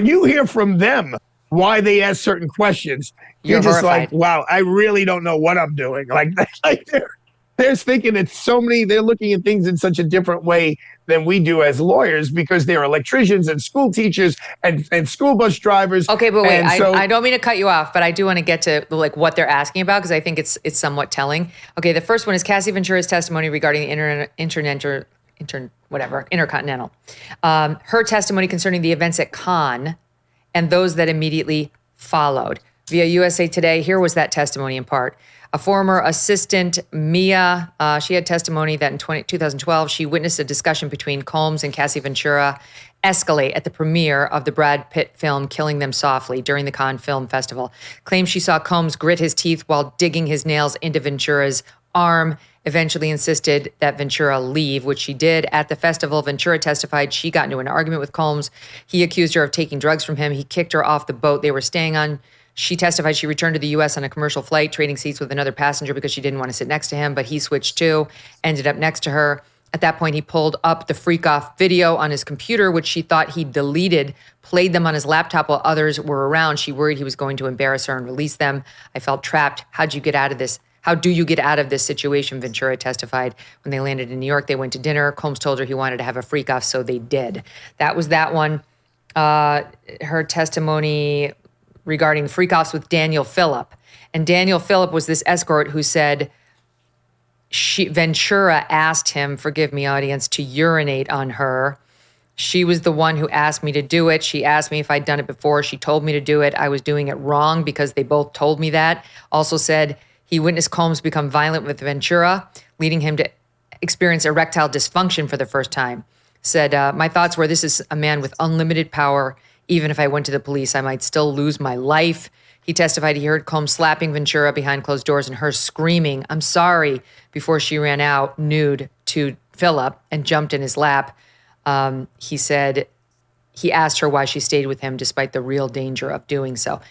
you hear from them why they ask certain questions, you're just horrified. Like, wow, I really don't know what I'm doing. Like they're thinking it's so many, they're looking at things in such a different way than we do as lawyers, because they're electricians and school teachers and school bus drivers. Okay, but wait, I don't mean to cut you off, but I do want to get to like what they're asking about, because I think it's somewhat telling. Okay, the first one is Cassie Ventura's testimony regarding the Intercontinental. Her testimony concerning the events at Cannes and those that immediately followed. Via USA Today, here was that testimony in part. A former assistant, Mia, she had testimony that in 2012, she witnessed a discussion between Combs and Cassie Ventura escalate at the premiere of the Brad Pitt film Killing Them Softly during the Cannes Film Festival. Claims she saw Combs grit his teeth while digging his nails into Ventura's arm, eventually insisted that Ventura leave, which she did. At the festival, Ventura testified she got into an argument with Combs. He accused her of taking drugs from him. He kicked her off the boat they were staying on. She testified she returned to the U.S. on a commercial flight, trading seats with another passenger because she didn't want to sit next to him, but he switched too, ended up next to her. At that point, he pulled up the freak-off video on his computer, which she thought he deleted, played them on his laptop while others were around. She worried he was going to embarrass her and release them. I felt trapped. How do you get out of this situation? Ventura testified. When they landed in New York, they went to dinner. Combs told her he wanted to have a freak-off, so they did. That was that one. Her testimony regarding freak-offs with Daniel Phillip. And Daniel Phillip was this escort who said Ventura asked him, forgive me, audience, to urinate on her. She was the one who asked me to do it. She asked me if I'd done it before. She told me to do it. I was doing it wrong because they both told me that. Also said he witnessed Combs become violent with Ventura, leading him to experience erectile dysfunction for the first time. Said, my thoughts were, this is a man with unlimited power. Even if I went to the police, I might still lose my life. He testified he heard Combs slapping Ventura behind closed doors and her screaming, I'm sorry, before she ran out nude to Phillip and jumped in his lap. He said he asked her why she stayed with him despite the real danger of doing so.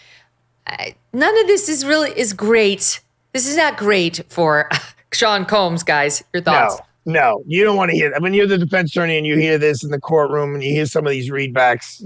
None of this is great. This is not great for Sean Combs, guys. Your thoughts? No, you don't want to hear that. I mean, you're the defense attorney and you hear this in the courtroom and you hear some of these readbacks,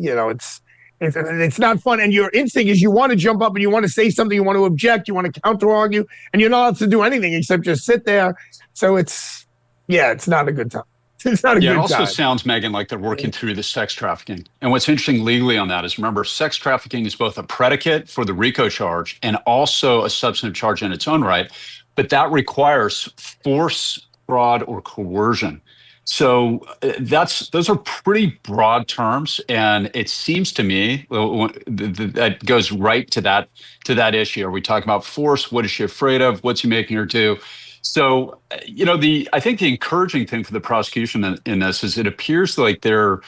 it's not fun. And your instinct is you want to jump up and you want to say something, you want to object, you want to counter argue, and you're not allowed to do anything except just sit there. So it's not a good time. It's not a Yeah, it good also time. sounds, Megyn, like they're working through the sex trafficking. And what's interesting legally on that is, remember, sex trafficking is both a predicate for the RICO charge and also a substantive charge in its own right, but that requires force, fraud, or coercion. So those are pretty broad terms, and it seems to me that goes right to that issue. Are we talking about force? What is she afraid of? What's he making her do? So, I think the encouraging thing for the prosecution in this is it appears like they're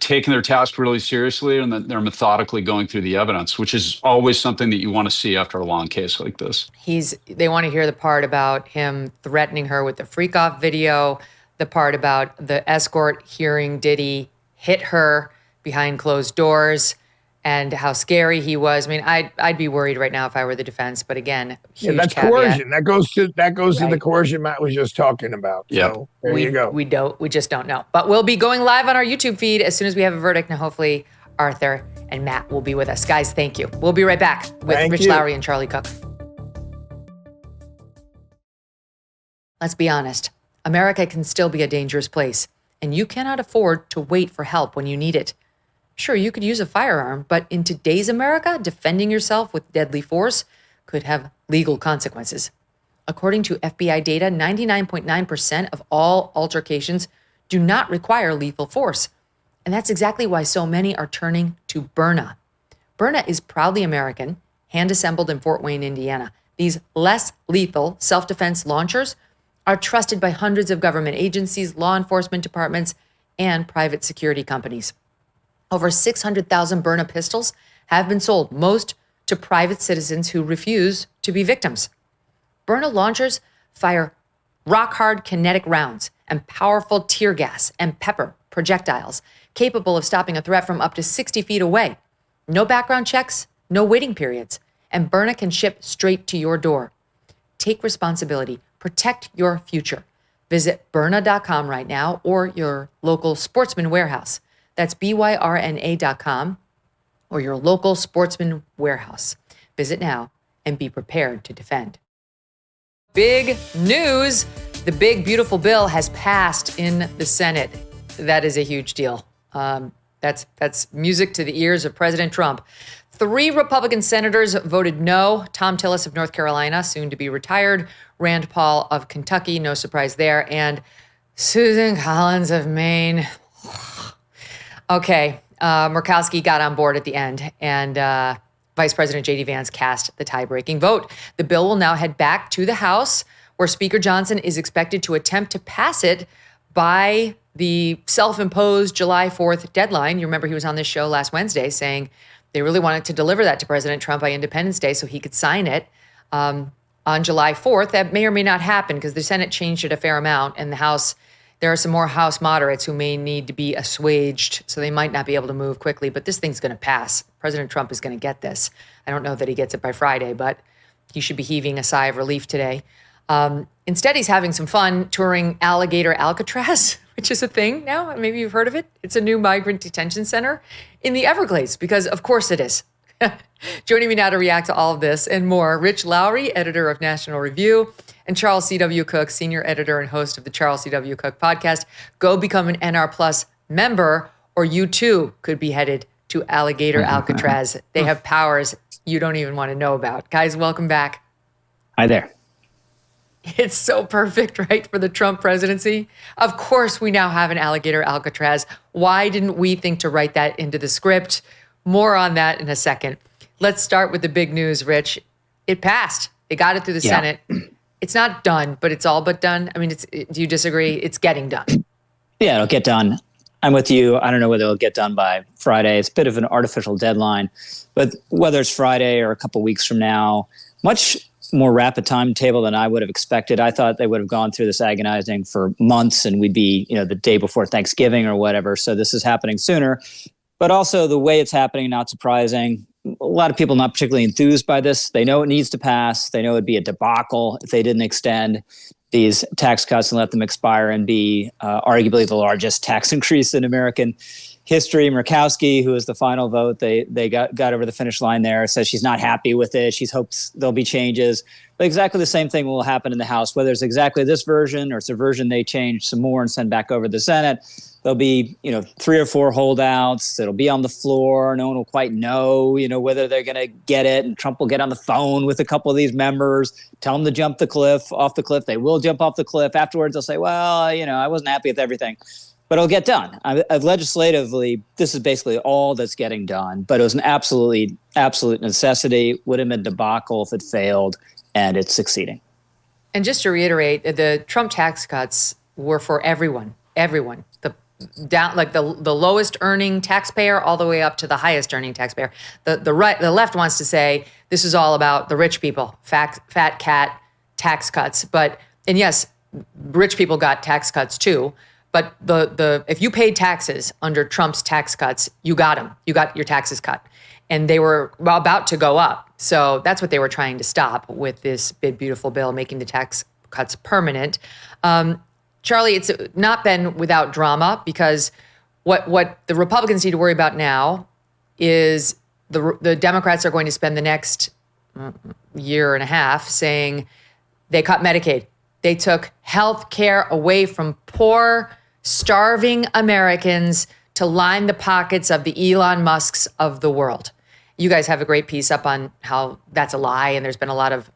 taking their task really seriously and that they're methodically going through the evidence, which is always something that you want to see after a long case like this. They want to hear the part about him threatening her with the freak off video, the part about the escort hearing Diddy hit her behind closed doors, and how scary he was. I mean, I'd be worried right now if I were the defense, but again, huge that's caveat. coercion. That goes to the coercion Matt was just talking about. Yep. So there you go. We just don't know. But we'll be going live on our YouTube feed as soon as we have a verdict, and hopefully Arthur and Matt will be with us. Guys, thank you. We'll be right back with Rich Lowry and Charlie Cooke. Let's be honest. America can still be a dangerous place, and you cannot afford to wait for help when you need it. Sure, you could use a firearm, but in today's America, defending yourself with deadly force could have legal consequences. According to FBI data, 99.9% of all altercations do not require lethal force. And that's exactly why so many are turning to Byrna. Byrna is proudly American, hand-assembled in Fort Wayne, Indiana. These less lethal self-defense launchers are trusted by hundreds of government agencies, law enforcement departments, and private security companies. Over 600,000 Byrna pistols have been sold, most to private citizens who refuse to be victims. Byrna launchers fire rock-hard kinetic rounds and powerful tear gas and pepper projectiles capable of stopping a threat from up to 60 feet away. No background checks, no waiting periods, and Byrna can ship straight to your door. Take responsibility. Protect your future. Visit Byrna.com right now or your local Sportsman Warehouse. That's BYRNA.com or your local Sportsman Warehouse. Visit now and be prepared to defend. Big news. The big, beautiful bill has passed in the Senate. That is a huge deal. That's music to the ears of President Trump. 3 Republican senators voted no. Tom Tillis of North Carolina, soon to be retired. Rand Paul of Kentucky, no surprise there. And Susan Collins of Maine. Okay, Murkowski got on board at the end, and Vice President J.D. Vance cast the tie-breaking vote. The bill will now head back to the House, where Speaker Johnson is expected to attempt to pass it by the self-imposed July 4th deadline. You remember he was on this show last Wednesday saying they really wanted to deliver that to President Trump by Independence Day so he could sign it on July 4th. That may or may not happen because the Senate changed it a fair amount, and the House, there are some more House moderates who may need to be assuaged, so they might not be able to move quickly, but this thing's going to pass. President Trump is going to get this. I don't know that he gets it by Friday, but he should be heaving a sigh of relief today. Instead, he's having some fun touring Alligator Alcatraz, which is a thing now. Maybe you've heard of it. It's a new migrant detention center in the Everglades, because of course it is. Joining me now to react to all of this and more, Rich Lowry, editor of National Review, and Charles C.W. Cooke, senior editor and host of the Charles C.W. Cooke podcast. Go become an NR Plus member, or you too could be headed to Alligator Alcatraz. They have powers you don't even want to know about. Guys, welcome back. Hi there. It's so perfect, right, for the Trump presidency? Of course, we now have an Alligator Alcatraz. Why didn't we think to write that into the script? More on that in a second. Let's start with the big news, Rich. It passed. They got it through the Senate. It's not done, but it's all but done. I mean, do you disagree? It's getting done. Yeah, it'll get done. I'm with you. I don't know whether it'll get done by Friday. It's a bit of an artificial deadline, but whether it's Friday or a couple weeks from now, much more rapid timetable than I would have expected. I thought they would have gone through this agonizing for months and we'd be, the day before Thanksgiving or whatever. So this is happening sooner, but also the way it's happening, not surprising. A lot of people not particularly enthused by this. They know it needs to pass. They know it'd be a debacle if they didn't extend these tax cuts and let them expire and be arguably the largest tax increase in American history. Murkowski, who was the final vote, they got over the finish line there, says she's not happy with it. She hopes there'll be changes. But exactly the same thing will happen in the House, whether it's exactly this version or it's a version they change some more and send back over to the Senate. There'll be, 3 or 4 holdouts. It'll be on the floor. No one will quite know, whether they're going to get it. And Trump will get on the phone with a couple of these members, tell them to jump off the cliff. They will jump off the cliff. Afterwards, they'll say, well, I wasn't happy with everything. But it'll get done. Legislatively, this is basically all that's getting done. But it was an absolute necessity. Would have been a debacle if it failed, and it's succeeding. And just to reiterate, the Trump tax cuts were for everyone. The lowest earning taxpayer all the way up to the highest earning taxpayer. The left wants to say this is all about the rich people, fat cat tax cuts. And yes, rich people got tax cuts too. But if you paid taxes under Trump's tax cuts, you got them. You got your taxes cut. And they were about to go up. So that's what they were trying to stop with this big, beautiful bill, making the tax cuts permanent. Charlie, it's not been without drama, because what the Republicans need to worry about now is the Democrats are going to spend the next year and a half saying they cut Medicaid. They took health care away from poor, starving Americans to line the pockets of the Elon Musks of the world. You guys have a great piece up on how that's a lie, and there's been a lot of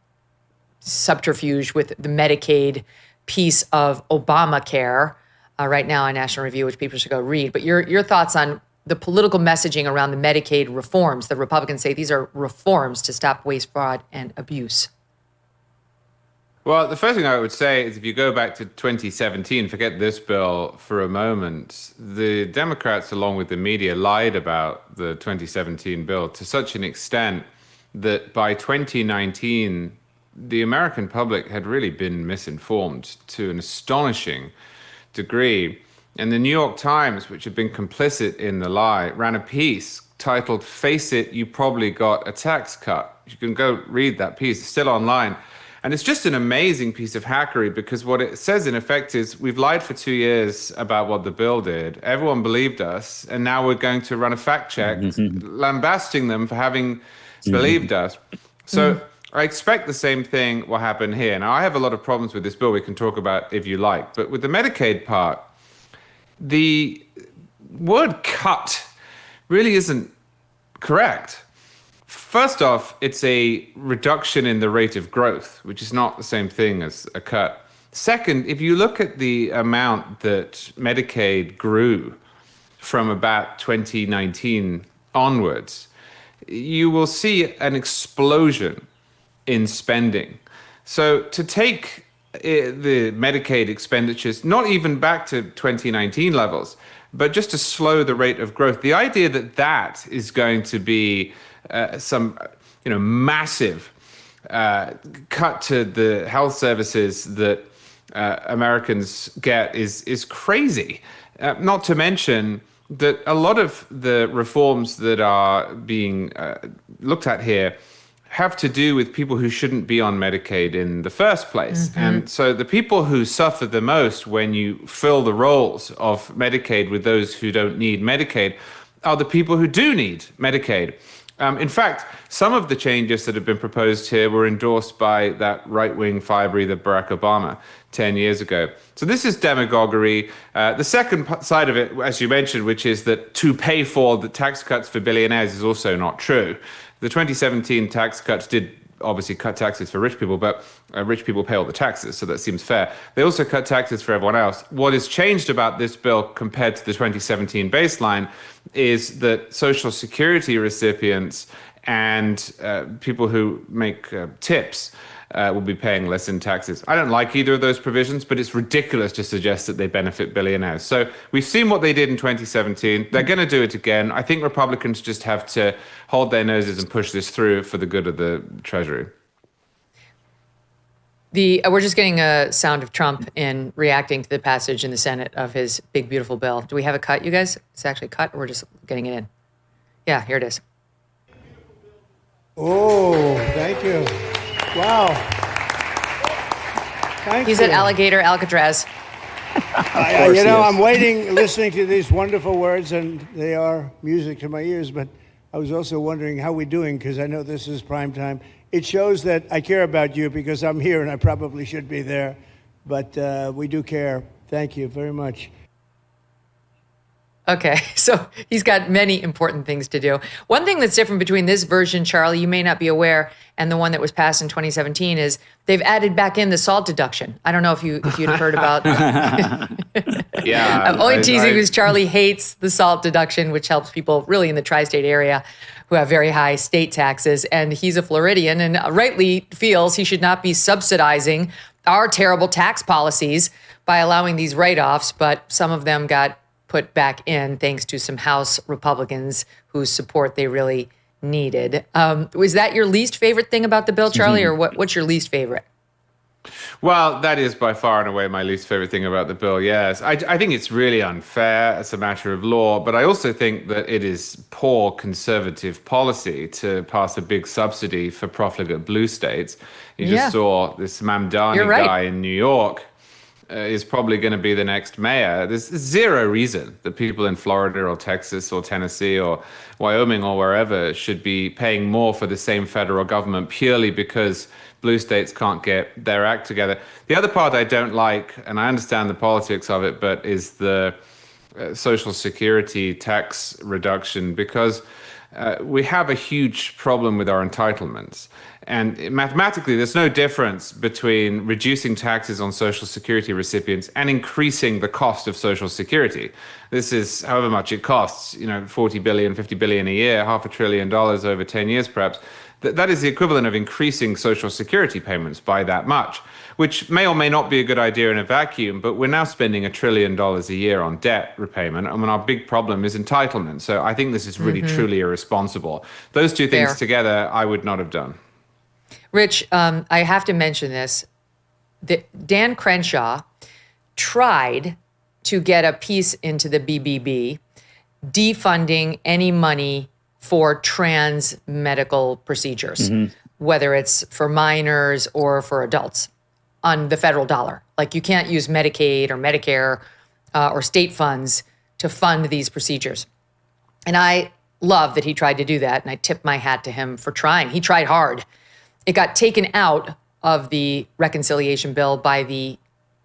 subterfuge with the Medicaid piece of Obamacare right now on National Review, which people should go read. But your thoughts on the political messaging around the Medicaid reforms. The Republicans say these are reforms to stop waste, fraud, and abuse. Well, the first thing I would say is if you go back to 2017, forget this bill for a moment, the Democrats, along with the media, lied about the 2017 bill to such an extent that by 2019, the American public had really been misinformed to an astonishing degree. And the New York Times, which had been complicit in the lie, ran a piece titled, "Face It, You Probably Got a Tax Cut." You can go read that piece. It's still online. And it's just an amazing piece of hackery, because what it says in effect is we've lied for 2 years about what the bill did. Everyone believed us. And now we're going to run a fact check, lambasting them for having believed us. So I expect the same thing will happen here. Now, I have a lot of problems with this bill we can talk about if you like. But with the Medicaid part, the word cut really isn't correct. First off, it's a reduction in the rate of growth, which is not the same thing as a cut. Second, if you look at the amount that Medicaid grew from about 2019 onwards, you will see an explosion in spending. So to take the Medicaid expenditures, not even back to 2019 levels, but just to slow the rate of growth, the idea that that is going to be some massive cut to the health services that Americans get is crazy. Not to mention that a lot of the reforms that are being looked at here have to do with people who shouldn't be on Medicaid in the first place. And so the people who suffer the most when you fill the roles of Medicaid with those who don't need Medicaid are the people who do need Medicaid. In fact, some of the changes that have been proposed here were endorsed by that right-wing fire breather Barack Obama 10 years ago. So this is demagoguery. The second side of it, as you mentioned, which is that to pay for the tax cuts for billionaires is also not true. The 2017 tax cuts did obviously cut taxes for rich people, but rich people pay all the taxes, so that seems fair. They also cut taxes for everyone else. What has changed about this bill compared to the 2017 baseline is that Social Security recipients and people who make tips will be paying less in taxes. I don't like either of those provisions, but it's ridiculous to suggest that they benefit billionaires. So we've seen what they did in 2017. They're going to do it again. I think Republicans just have to hold their noses and push this through for the good of the Treasury. We're just getting a sound of Trump in reacting to the passage in the Senate of his big, beautiful bill. Do we have a cut, you guys? It's actually cut, or we're just getting it in? Yeah, here it is. Oh, thank you. Wow. Thank He's you. at Alligator Alcatraz. I'm waiting, listening to these wonderful words, and they are music to my ears, but I was also wondering how we're doing, because I know this is prime time. It shows that I care about you because I'm here and I probably should be there, but we do care. Thank you very much. Okay, so he's got many important things to do. One thing that's different between this version, Charlie, you may not be aware, and the one that was passed in 2017 is they've added back in the SALT deduction. I don't know if you'd heard about. Yeah, I'm only teasing because Charlie hates the SALT deduction, which helps people really in the tri-state area who have very high state taxes. And he's a Floridian and rightly feels he should not be subsidizing our terrible tax policies by allowing these write-offs, but some of them got put back in thanks to some House Republicans whose support they really needed. Was that your least favorite thing about the bill, Charlie, or what's your least favorite? Well, that is by far and away my least favorite thing about the bill, yes. I think it's really unfair as a matter of law, but I also think that it is poor conservative policy to pass a big subsidy for profligate blue states. You just saw this Mamdani guy in New York is probably going to be the next mayor. There's zero reason that people in Florida or Texas or Tennessee or Wyoming or wherever should be paying more for the same federal government purely because blue states can't get their act together. The other part I don't like, and I understand the politics of it, but is the Social Security tax reduction, because we have a huge problem with our entitlements. And mathematically, there's no difference between reducing taxes on Social Security recipients and increasing the cost of Social Security. This is however much it costs, 40 billion, 50 billion a year, $500 billion over 10 years perhaps. That is the equivalent of increasing Social Security payments by that much, which may or may not be a good idea in a vacuum, but we're now spending $1 trillion a year on debt repayment. I mean, our big problem is entitlement. So I think this is really, truly irresponsible. Those two things together, I would not have done. Rich, I have to mention this. Dan Crenshaw tried to get a piece into the BBB defunding any money for trans medical procedures, whether it's for minors or for adults on the federal dollar. Like you can't use Medicaid or Medicare or state funds to fund these procedures. And I love that he tried to do that, and I tip my hat to him for trying. He tried hard. It got taken out of the reconciliation bill by the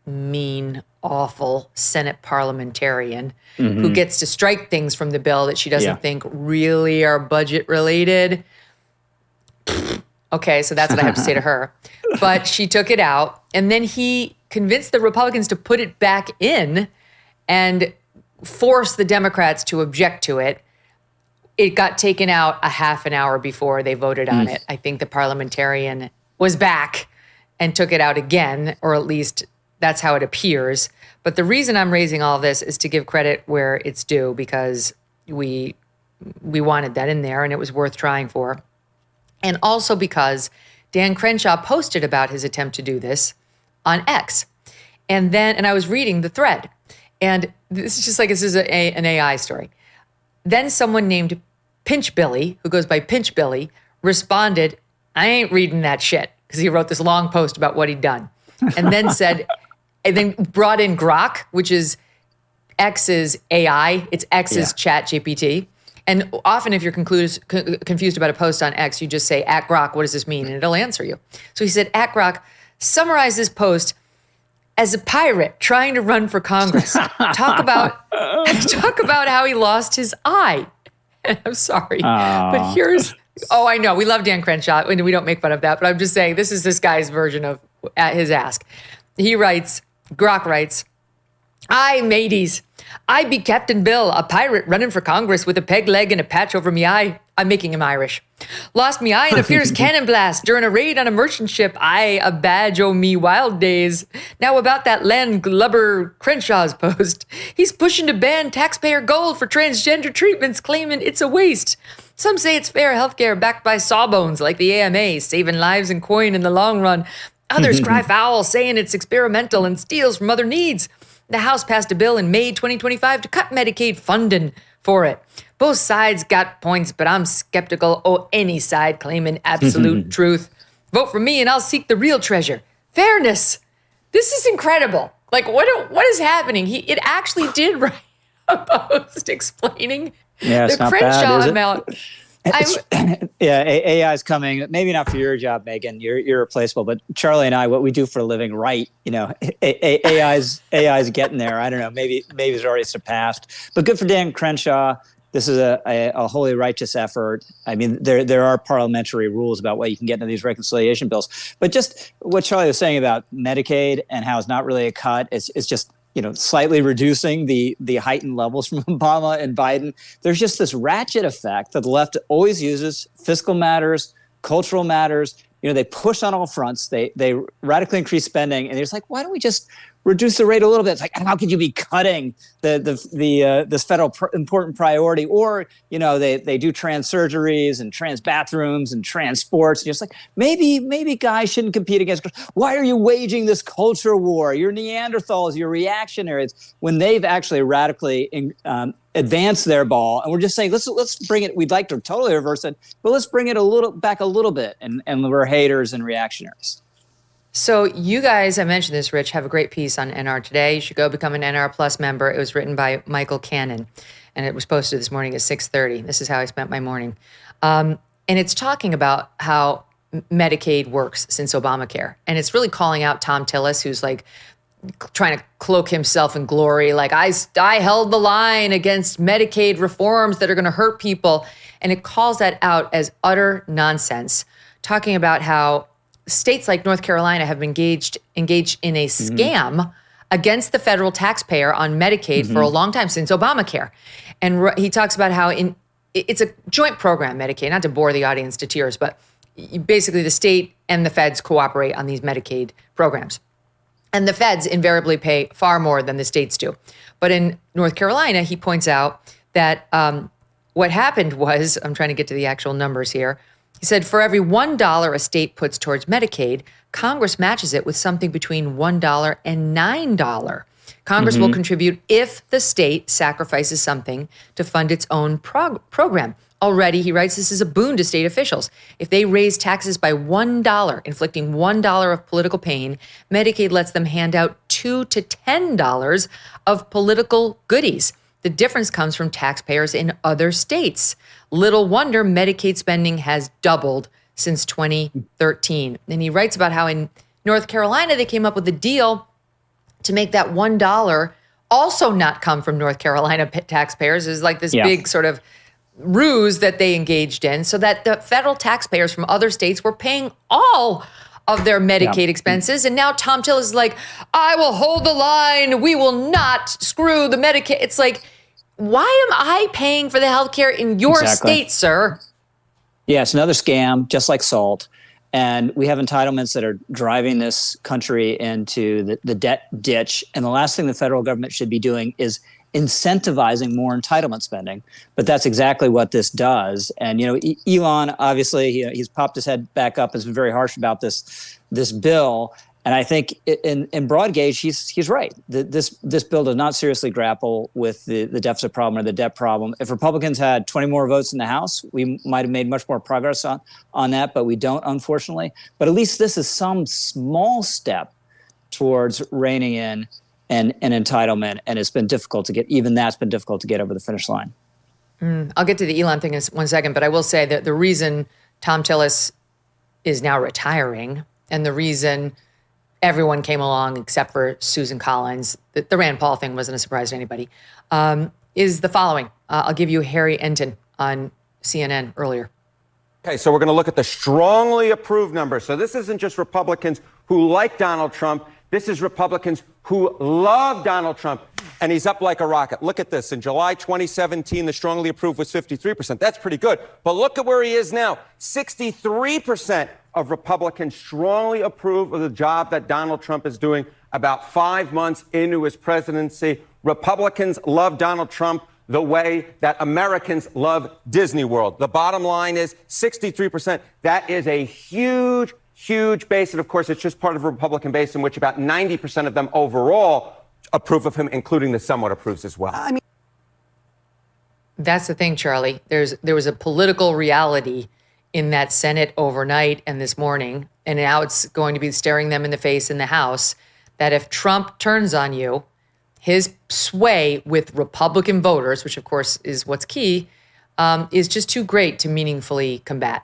mean, awful Senate parliamentarian who gets to strike things from the bill that she doesn't think really are budget related. Okay, so that's what I have to say to her. But she took it out, and then he convinced the Republicans to put it back in and force the Democrats to object to it. It got taken out a half an hour before they voted on it. I think the parliamentarian was back and took it out again, or at least that's how it appears. But the reason I'm raising all of this is to give credit where it's due, because we wanted that in there and it was worth trying for. And also because Dan Crenshaw posted about his attempt to do this on X. And I was reading the thread. And this is just like, this is an AI story. Then someone named Pinch Billy, who goes by Pinch Billy, responded, I ain't reading that shit, because he wrote this long post about what he'd done. And then and then brought in Grok, which is X's AI. It's X's Chat GPT. And often if you're confused about a post on X, you just say, @Grok, what does this mean? And it'll answer you. So he said, @Grok, summarize this post as a pirate trying to run for Congress. Talk about how he lost his eye. I'm sorry, but I know, we love Dan Crenshaw, and we don't make fun of that, but I'm just saying this is this guy's version of his ask. He writes, Grok writes, "Aye, mateys, I be Captain Bill, a pirate running for Congress with a peg leg and a patch over me eye. I'm making him Irish. Lost me eye in a fierce cannon blast during a raid on a merchant ship. Aye, a badge o' me wild days. Now about that Len Glubber Crenshaw's post. He's pushing to ban taxpayer gold for transgender treatments, claiming it's a waste. Some say it's fair healthcare backed by sawbones like the AMA, saving lives and coin in the long run. Others cry foul, saying it's experimental and steals from other needs. The House passed a bill in May 2025 to cut Medicaid funding for it. Both sides got points, but I'm skeptical of any side claiming absolute truth. Vote for me and I'll seek the real treasure. Fairness. This is incredible. Like, what is happening? It actually did write a post explaining Yeah, it's the not Crenshaw bad, is it? amount. Yeah, AI is coming. Maybe not for your job, Megyn. You're irreplaceable. But Charlie and I, what we do for a living, right? AI's getting there. I don't know. Maybe it's already surpassed. But good for Dan Crenshaw. This is a wholly righteous effort. I mean, there are parliamentary rules about what you can get into these reconciliation bills. But just what Charlie was saying about Medicaid and how it's not really a cut, it's just slightly reducing the heightened levels from Obama and Biden. There's just this ratchet effect that the left always uses: fiscal matters, cultural matters. They push on all fronts. They radically increase spending, and they're just like, why don't we just reduce the rate a little bit? It's like, how could you be cutting this federal important priority? Or they do trans surgeries and trans bathrooms and trans sports. And it's like, maybe guys shouldn't compete against girls. Why are you waging this culture war? You're Neanderthals, you're reactionaries, when they've actually radically advanced their ball. And we're just saying, let's bring it. We'd like to totally reverse it, but let's bring it back a little bit. And we're haters and reactionaries. So you guys, I mentioned this, Rich, have a great piece on NR today. You should go become an NR Plus member. It was written by Michael Cannon, and it was posted this morning at 6:30. This is how I spent my morning. And it's talking about how Medicaid works since Obamacare. And it's really calling out Tom Tillis, who's like trying to cloak himself in glory. Like, I held the line against Medicaid reforms that are going to hurt people. And it calls that out as utter nonsense, talking about how states like North Carolina have engaged in a scam against the federal taxpayer on Medicaid for a long time, since Obamacare. And he talks about how it's a joint program, Medicaid, not to bore the audience to tears, but basically the state and the feds cooperate on these Medicaid programs. And the feds invariably pay far more than the states do. But in North Carolina, he points out that what happened was, I'm trying to get to the actual numbers here, he said, for every $1 a state puts towards Medicaid, Congress matches it with something between $1 and $9. Congress will contribute if the state sacrifices something to fund its own program. Already, he writes, this is a boon to state officials. If they raise taxes by $1, inflicting $1 of political pain, Medicaid lets them hand out $2 to $10 of political goodies. The difference comes from taxpayers in other states. Little wonder Medicaid spending has doubled since 2013. And he writes about how in North Carolina, they came up with a deal to make that $1 also not come from North Carolina taxpayers. It's like this big sort of ruse that they engaged in, so that the federal taxpayers from other states were paying all of their Medicaid expenses. And now Tom Tillis is like, I will hold the line. We will not screw the Medicaid. It's like, why am I paying for the health care in your state, sir? Yeah, it's another scam, just like SALT. And we have entitlements that are driving this country into the debt ditch. And the last thing the federal government should be doing is incentivizing more entitlement spending. But that's exactly what this does. And, Elon, obviously, he's popped his head back up and has been very harsh about this bill. And I think in broad gauge, he's right. This bill does not seriously grapple with the deficit problem or the debt problem. If Republicans had 20 more votes in the House, we might have made much more progress on that, but we don't, unfortunately. But at least this is some small step towards reining in an entitlement, and it's been difficult to get. Even that's been difficult to get over the finish line. I'll get to the Elon thing in 1 second, but I will say that the reason Tom Tillis is now retiring, and the reason everyone came along except for Susan Collins, the Rand Paul thing wasn't a surprise to anybody, is the following. I'll give you Harry Enton on CNN earlier. Okay, so we're going to look at the strongly approved numbers. So this isn't just Republicans who like Donald Trump. This is Republicans who love Donald Trump, and he's up like a rocket. Look at this. In July 2017, the strongly approved was 53%. That's pretty good. But look at where he is now. 63% of Republicans strongly approve of the job that Donald Trump is doing about 5 months into his presidency. Republicans love Donald Trump the way that Americans love Disney World. The bottom line is 63%. That is a huge base. And of course, it's just part of a Republican base in which about 90% of them overall approve of him, including the somewhat approves as well. I mean, that's the thing, Charlie. There was a political reality in that Senate overnight and this morning, and now it's going to be staring them in the face in the House. that if Trump turns on you, his sway with Republican voters, which of course is what's key, is just too great to meaningfully combat.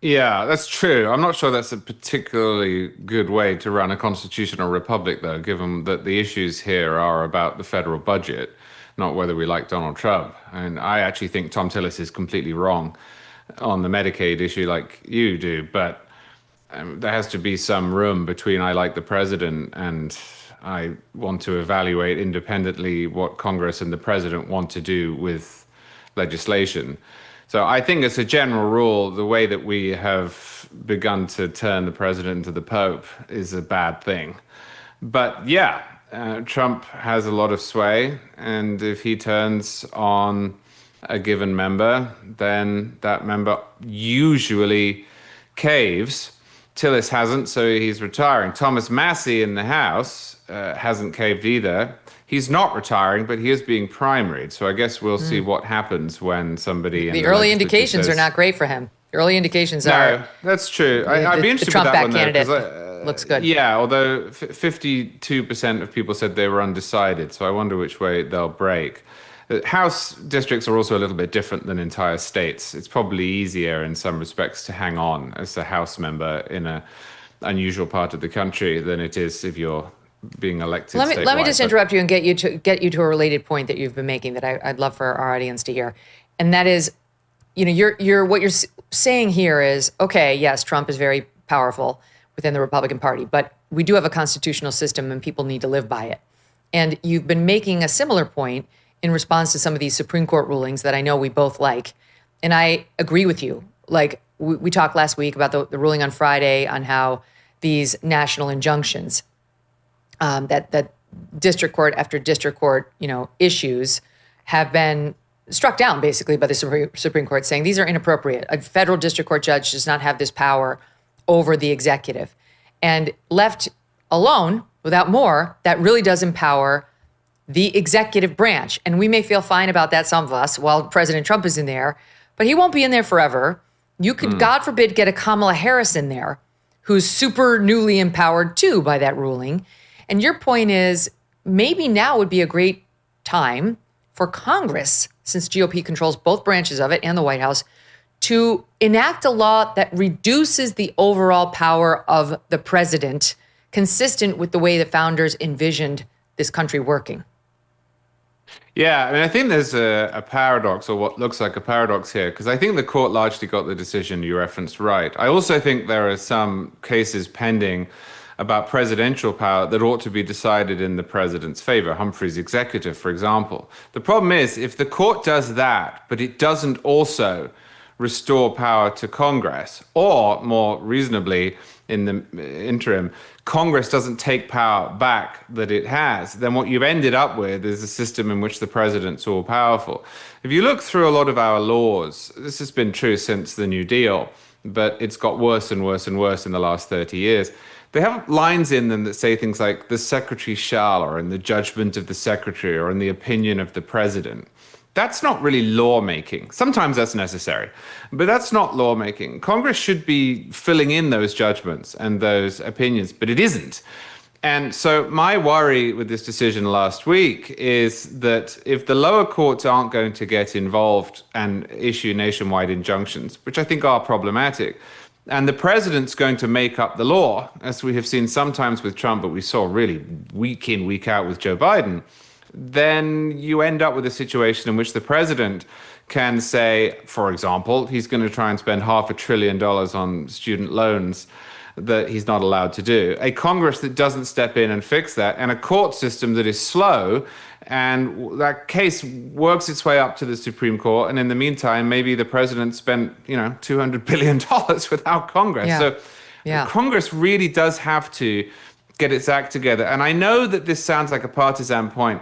Yeah, that's true. I'm not sure that's a particularly good way to run a constitutional republic, though, given that the issues here are about the federal budget, not whether we like Donald Trump. And I actually think Tom Tillis is completely wrong on the Medicaid issue like you do, but there has to be some room between I like the president and I want to evaluate independently what Congress and the president want to do with legislation. So I think as a general rule, the way that we have begun to turn the president into the Pope is a bad thing. But yeah, Trump has a lot of sway, and if he turns on a given member, then that member usually caves. Tillis hasn't, so he's retiring. Thomas Massie in the House hasn't caved either. He's not retiring, but he is being primaried. So I guess we'll see what happens when somebody... The early indications are not great for him. The early indications are... No, that's true. I'd be interested with that one, though. The Trump-backed candidate looks good. Yeah, although 52% of people said they were undecided, so I wonder which way they'll break. House districts are also a little bit different than entire states. It's probably easier in some respects to hang on as a House member in an unusual part of the country than it is if you're being elected statewide. Let me just interrupt you and get you to a related point that you've been making that I'd love for our audience to hear, and that is, you're what you're saying here is, okay, yes, Trump is very powerful within the Republican Party, but we do have a constitutional system and people need to live by it. And you've been making a similar point in response to some of these Supreme Court rulings that I know we both like, and I agree with you. Like we talked last week about the ruling on Friday on how these national injunctions that district court after district court, issues have been struck down basically by the Supreme Court, saying these are inappropriate. A federal district court judge does not have this power over the executive. And left alone, without more, that really does empower the executive branch. And we may feel fine about that, some of us, while President Trump is in there, but he won't be in there forever. You could, God forbid, get a Kamala Harris in there, who's super newly empowered too by that ruling. And your point is, maybe now would be a great time for Congress, since GOP controls both branches of it and the White House, to enact a law that reduces the overall power of the president, consistent with the way the founders envisioned this country working. Yeah, I mean, I think there's a paradox, or what looks like a paradox here, because I think the court largely got the decision you referenced right. I also think there are some cases pending about presidential power that ought to be decided in the president's favor, Humphrey's executive, for example. The problem is, if the court does that, but it doesn't also restore power to Congress, or more reasonably, in the interim, Congress doesn't take power back that it has, then what you've ended up with is a system in which the president's all powerful. If you look through a lot of our laws, this has been true since the New Deal, but it's got worse and worse and worse in the last 30 years. They have lines in them that say things like the secretary shall, or in the judgment of the secretary, or in the opinion of the president. That's not really lawmaking. Sometimes that's necessary, but that's not lawmaking. Congress should be filling in those judgments and those opinions, but it isn't. And so my worry with this decision last week is that if the lower courts aren't going to get involved and issue nationwide injunctions, which I think are problematic, and the president's going to make up the law, as we have seen sometimes with Trump, but we saw really week in, week out with Joe Biden, then you end up with a situation in which the president can say, for example, he's going to try and spend $500 billion on student loans that he's not allowed to do. A Congress that doesn't step in and fix that, and a court system that is slow, and that case works its way up to the Supreme Court, and in the meantime, maybe the president spent, $200 billion without Congress. So Congress really does have to get its act together. And I know that this sounds like a partisan point,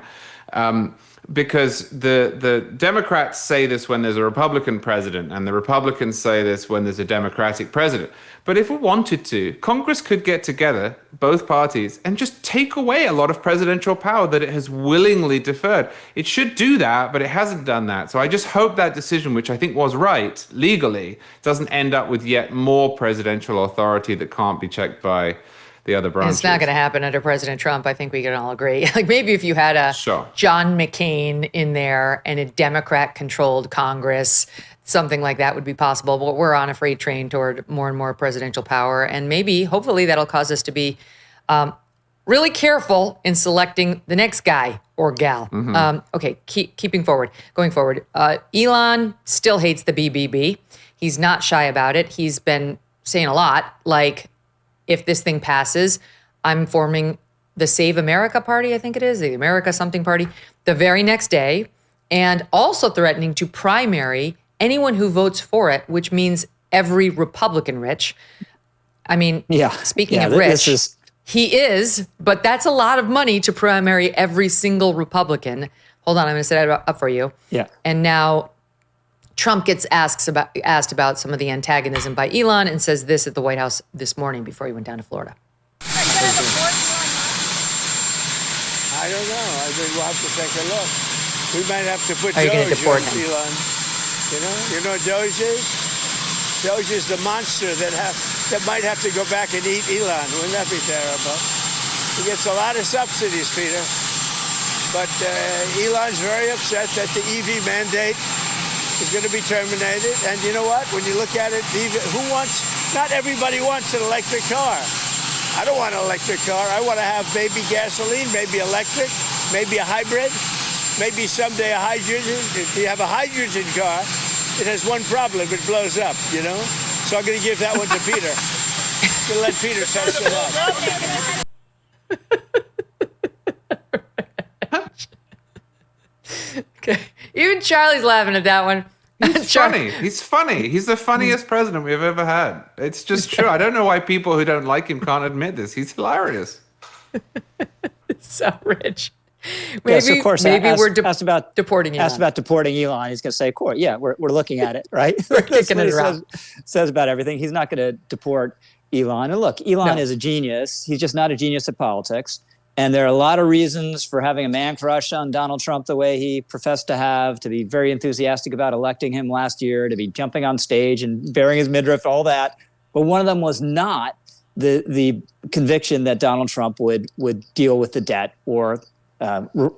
because the Democrats say this when there's a Republican president, and the Republicans say this when there's a Democratic president. But if we wanted to, Congress could get together, both parties, and just take away a lot of presidential power that it has willingly deferred. It should do that, but it hasn't done that. So I just hope that decision, which I think was right legally, doesn't end up with yet more presidential authority that can't be checked by the other branches. It's not going to happen under President Trump. I think we can all agree. Like maybe if you had a John McCain in there and a Democrat-controlled Congress, something like that would be possible. But we're on a freight train toward more and more presidential power. And maybe, hopefully, that'll cause us to be really careful in selecting the next guy or gal. Okay, going forward. Elon still hates the BBB. He's not shy about it. He's been saying a lot, like, if this thing passes, I'm forming the Save America Party, I think it is, the America something party, the very next day, and also threatening to primary anyone who votes for it, which means every Republican, Rich. I mean, speaking of Rich, he is, but that's a lot of money to primary every single Republican. Hold on, I'm going to set it up for you. Yeah. And now Trump gets asked about some of the antagonism by Elon and says this at the White House this morning before he went down to Florida. I don't know. I think we'll have to take a look. We might have to put Doge on Elon. You know what Doge is? Doge is the monster that might have to go back and eat Elon. Wouldn't that be terrible? He gets a lot of subsidies, Peter. But Elon's very upset that the EV mandate is going to be terminated. And you know what? When you look at it, not everybody wants an electric car. I don't want an electric car. I want to have maybe gasoline, maybe electric, maybe a hybrid, maybe someday a hydrogen. If you have a hydrogen car, it has one problem. It blows up, you know? So I'm going to give that one to Peter. I'm going to let Peter test it out. Okay. Even Charlie's laughing at that one. He's funny. He's funny. He's the funniest president we've ever had. It's just true. I don't know why people who don't like him can't admit this. He's hilarious. So Rich. Maybe, of course, maybe we're deporting Elon. Asked about deporting Elon. He's going to say, "Court, yeah, we're looking at it, right?" We're kicking it around. Says about everything. He's not going to deport Elon. And look, Elon is a genius. He's just not a genius at politics. And there are a lot of reasons for having a man crush on Donald Trump the way he professed to have, to be very enthusiastic about electing him last year, to be jumping on stage and bearing his midriff, all that. But one of them was not the conviction that Donald Trump would deal with the debt or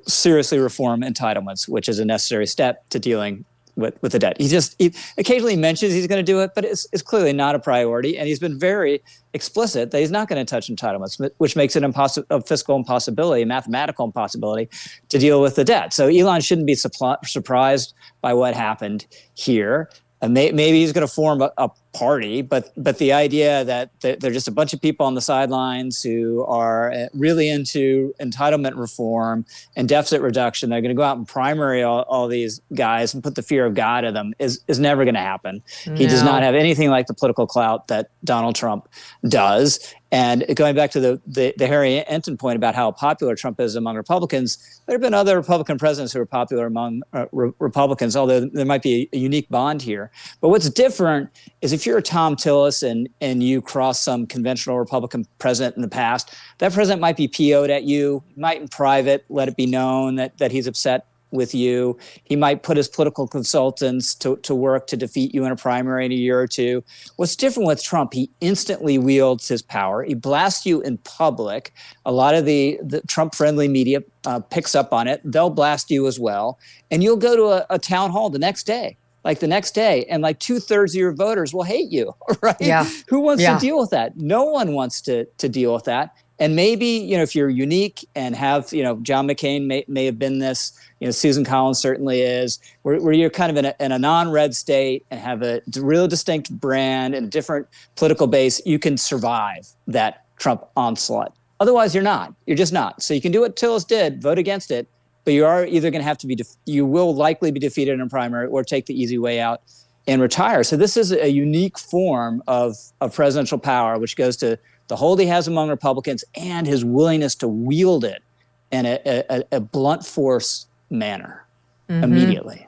seriously reform entitlements, which is a necessary step to dealing with the debt. He occasionally mentions he's going to do it, but it's clearly not a priority. And he's been very explicit that he's not going to touch entitlements, which makes it a fiscal impossibility, a mathematical impossibility to deal with the debt. So Elon shouldn't be surprised by what happened here. And maybe he's going to form a party, but the idea that they're just a bunch of people on the sidelines who are really into entitlement reform and deficit reduction, they're going to go out and primary all these guys and put the fear of God in them is never going to happen. No. He does not have anything like the political clout that Donald Trump does. And going back to the Harry Enton point about how popular Trump is among Republicans, there have been other Republican presidents who are popular among Republicans, although there might be a unique bond here. But what's different is if you're a Tom Tillis and you cross some conventional Republican president in the past, that president might be PO'd at you, might in private let it be known that he's upset with you. He might put his political consultants to work to defeat you in a primary in a year or two. What's different with Trump, he instantly wields his power. He blasts you in public. A lot of the Trump-friendly media picks up on it. They'll blast you as well. And you'll go to a town hall the next day, and 2/3 of your voters will hate you, right? Yeah. Who wants to deal with that? No one wants to deal with that. And maybe, if you're unique and have, John McCain may have been this, Susan Collins certainly is, where you're kind of in a non-red state and have a real distinct brand and a different political base, you can survive that Trump onslaught. Otherwise, you're not. You're just not. So you can do what Tillis did, vote against it, but you are either going to have to you will likely be defeated in a primary or take the easy way out and retire. So this is a unique form of presidential power, which goes to the hold he has among Republicans and his willingness to wield it in a blunt force manner immediately.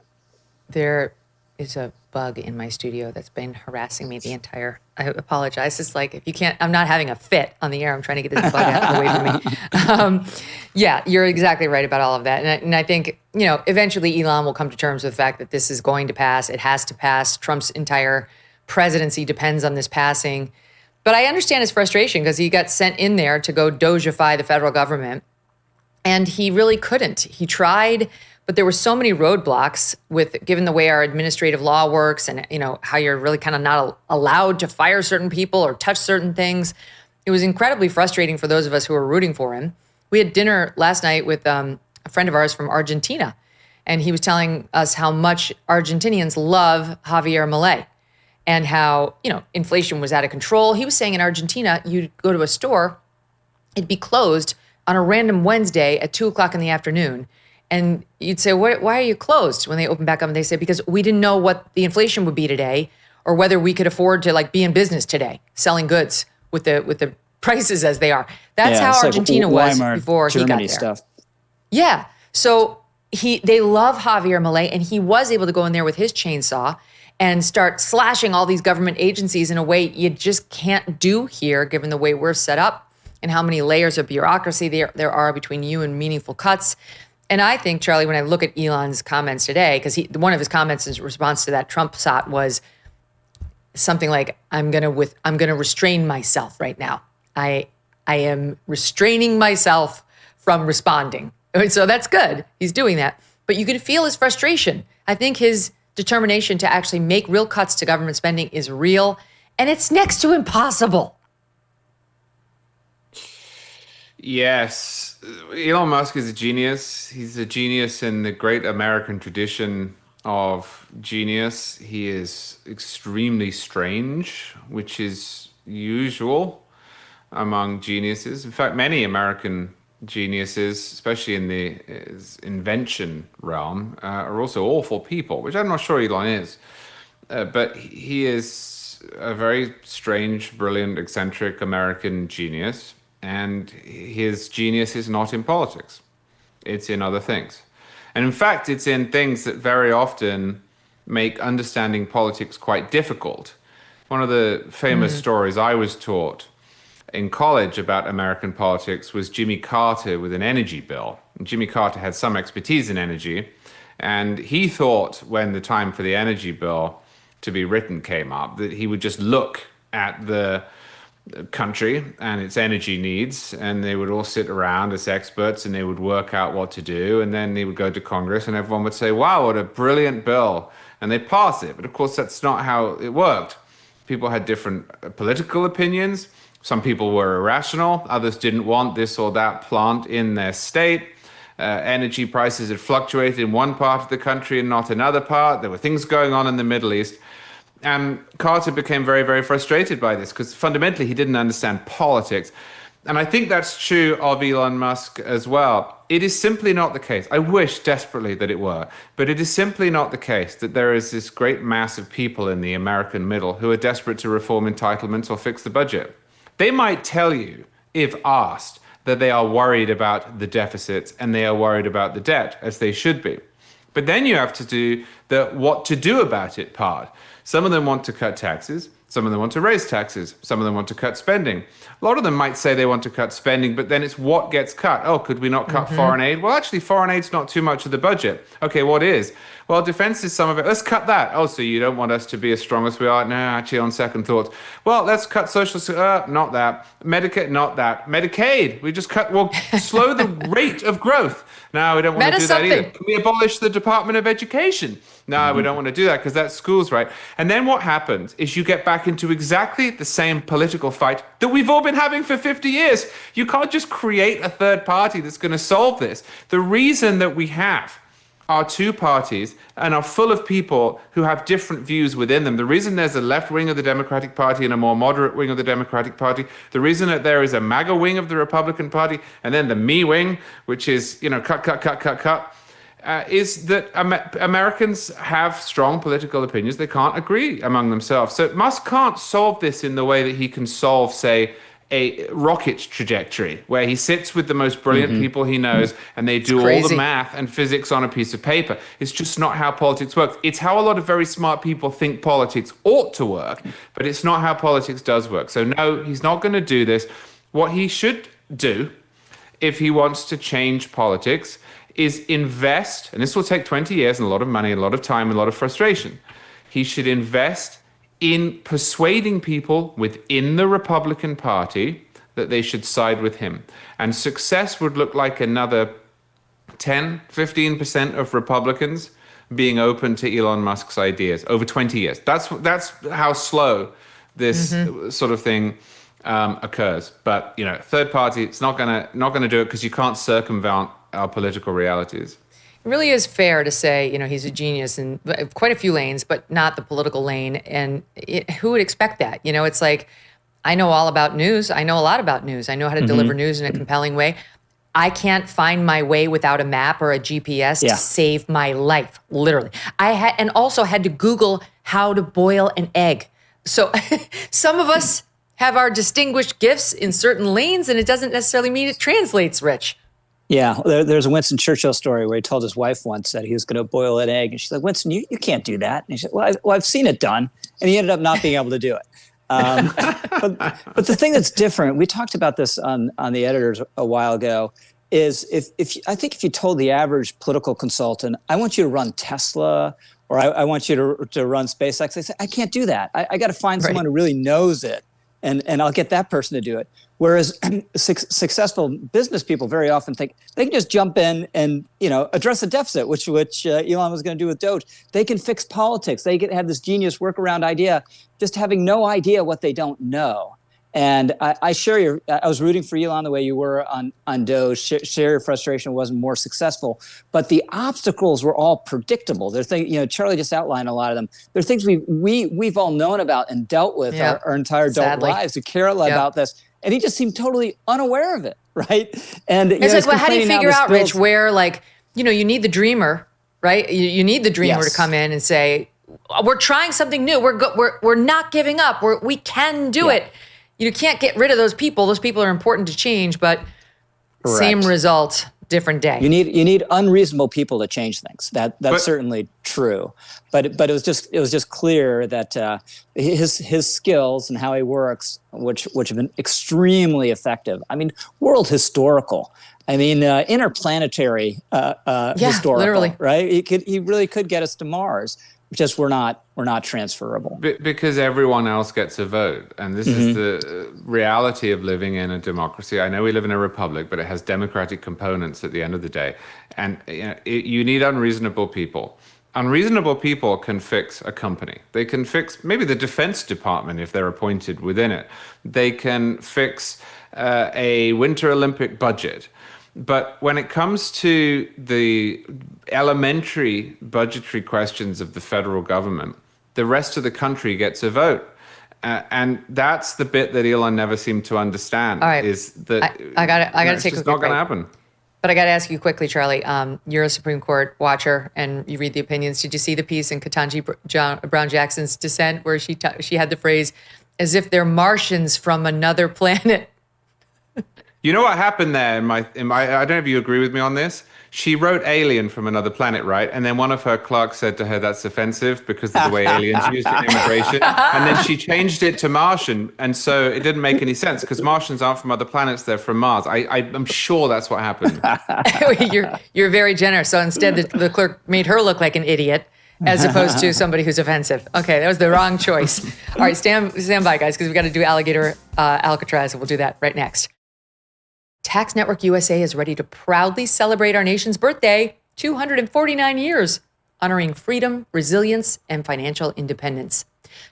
There is a bug in my studio that's been harassing me I apologize. It's like, if you can't, I'm not having a fit on the air. I'm trying to get this bug away from me. Yeah, you're exactly right about all of that. And I think, eventually Elon will come to terms with the fact that this is going to pass. It has to pass. Trump's entire presidency depends on this passing. But I understand his frustration because he got sent in there to go Dojify the federal government. And he really couldn't. He tried, but there were so many roadblocks given the way our administrative law works and, how you're really kind of not allowed to fire certain people or touch certain things. It was incredibly frustrating for those of us who were rooting for him. We had dinner last night with a friend of ours from Argentina, and he was telling us how much Argentinians love Javier Milei and how, inflation was out of control. He was saying in Argentina, you'd go to a store, it'd be closed on a random Wednesday at 2:00 in the afternoon. And you'd say, why are you closed? When they open back up, and they say, because we didn't know what the inflation would be today or whether we could afford to be in business today, selling goods with the prices as they are. That's how Argentina was before he got there. Stuff. Yeah. So they love Javier Milei, and he was able to go in there with his chainsaw and start slashing all these government agencies in a way you just can't do here, given the way we're set up and how many layers of bureaucracy there are between you and meaningful cuts. And I think, Charlie, when I look at Elon's comments today, because one of his comments in response to that Trump sot was something like, I'm gonna restrain myself right now. I am restraining myself from responding. So that's good. He's doing that. But you can feel his frustration. I think his determination to actually make real cuts to government spending is real, and it's next to impossible. Yes. Elon Musk is a genius. He's a genius in the great American tradition of genius. He is extremely strange, which is usual among geniuses. In fact, many American geniuses, especially in the invention realm, are also awful people, which I'm not sure Elon is. But he is a very strange, brilliant, eccentric American genius. And his genius is not in politics. It's in other things. And in fact, it's in things that very often make understanding politics quite difficult. One of the famous stories I was taught in college about American politics was Jimmy Carter with an energy bill. And Jimmy Carter had some expertise in energy. And he thought when the time for the energy bill to be written came up, that he would just look at the country and its energy needs, and they would all sit around as experts and they would work out what to do, and then they would go to Congress and everyone would say, wow, what a brilliant bill, and they'd pass it. But of course that's not how it worked. People had different political opinions. Some people were irrational, others didn't want this or that plant in their state. Energy prices had fluctuated in one part of the country and not another part. There were things going on in the Middle East. And Carter became very, very frustrated by this because fundamentally he didn't understand politics. And I think that's true of Elon Musk as well. It is simply not the case. I wish desperately that it were, but it is simply not the case that there is this great mass of people in the American middle who are desperate to reform entitlements or fix the budget. They might tell you, if asked, that they are worried about the deficits and they are worried about the debt, as they should be. But then you have to do the what to do about it part. Some of them want to cut taxes. Some of them want to raise taxes. Some of them want to cut spending. A lot of them might say they want to cut spending, but then it's what gets cut. Oh, could we not cut foreign aid? Well, actually, foreign aid's not too much of the budget. Okay, what is? Well, defense is some of it. Let's cut that. Oh, so you don't want us to be as strong as we are? No, actually, on second thoughts. Well, let's cut social, not that. Medicaid, not that. Medicaid, we just cut, well, slow the rate of growth. No, we don't want to do that either. Can we abolish the Department of Education? No, we don't want to do that because that's schools, right? And then what happens is you get back into exactly the same political fight that we've all been having for 50 years. You can't just create a third party that's going to solve this. The reason that we have are two parties and are full of people who have different views within them. The reason there's a left wing of the Democratic Party and a more moderate wing of the Democratic Party, the reason that there is a MAGA wing of the Republican Party and then the me wing, which is, cut, is that Americans have strong political opinions. They can't agree among themselves. So Musk can't solve this in the way that he can solve, say, a rocket trajectory, where he sits with the most brilliant people he knows and they do all the math and physics on a piece of paper. It's just not how politics works. It's how a lot of very smart people think politics ought to work, but it's not how politics does work. So no, he's not going to do this. What he should do, if he wants to change politics, is invest, and this will take 20 years and a lot of money, a lot of time, a lot of frustration. He should invest in persuading people within the Republican Party that they should side with him. And success would look like another 10, 15% of Republicans being open to Elon Musk's ideas over 20 years. That's how slow this sort of thing occurs. But, you know, third party, it's not gonna do it because you can't circumvent our political realities. It really is fair to say, you know, he's a genius in quite a few lanes, but not the political lane. And who would expect that? You know, it's like, I know all about news. I know a lot about news. I know how to deliver news in a compelling way. I can't find my way without a map or a GPS to save my life, literally. And also had to Google how to boil an egg. So some of us have our distinguished gifts in certain lanes, and it doesn't necessarily mean it translates, Rich. Yeah, there's a Winston Churchill story where he told his wife once that he was going to boil an egg. And she's like, Winston, you can't do that. And he said, well, I've seen it done. And he ended up not being able to do it. But the thing that's different, we talked about this on the editors a while ago, is if you told the average political consultant, I want you to run Tesla or I want you to run SpaceX, they say, I can't do that. I got to find someone who really knows it. And I'll get that person to do it. Whereas successful business people very often think they can just jump in and, you know, address a deficit, which Elon was going to do with Doge. They can fix politics. They can have this genius workaround idea, just having no idea what they don't know. And I share I was rooting for Elon the way you were on Doge. Share your frustration wasn't more successful, but the obstacles were all predictable. They're things, you know, Charlie just outlined a lot of them. They're things we've all known about and dealt with our entire adult lives. We care a lot about this, and he just seemed totally unaware of it, right? And it's like, well, how do you figure out, Rich, where, like, you know, you need the dreamer, right? You need the dreamer to come in and say, we're trying something new. We're not giving up. We can do it. You can't get rid of those people. Those people are important to change, but same result, different day. You need unreasonable people to change things. That's certainly true. But it was just clear that his skills and how he works, which have been extremely effective. I mean, world historical. I mean, interplanetary historical. Literally. Right? He really could get us to Mars. Just we're not transferable. Because everyone else gets a vote. And this is the reality of living in a democracy. I know we live in a republic, but it has democratic components at the end of the day. And you need unreasonable people. Unreasonable people can fix a company. They can fix maybe the Defense Department if they're appointed within it. They can fix a Winter Olympic budget. But when it comes to the elementary budgetary questions of the federal government, the rest of the country gets a vote. And that's the bit that Elon never seemed to understand. All right. Is that I got to take a quick break. It's not going to happen. But I got to ask you quickly, Charlie. You're a Supreme Court watcher, and you read the opinions. Did you see the piece in Ketanji Brown Jackson's dissent where she had the phrase, "as if they're Martians from another planet"? You know what happened there in my I don't know if you agree with me on this. She wrote alien from another planet, right? And then one of her clerks said to her, that's offensive because of the way aliens used it in immigration. And then she changed it to Martian. And so it didn't make any sense because Martians aren't from other planets, they're from Mars. I'm sure that's what happened. You're very generous. So instead, the clerk made her look like an idiot as opposed to somebody who's offensive. Okay, that was the wrong choice. All right, stand by, guys, because we've got to do Alligator Alcatraz, and we'll do that right next. Tax Network USA is ready to proudly celebrate our nation's birthday, 249 years, honoring freedom, resilience, and financial independence.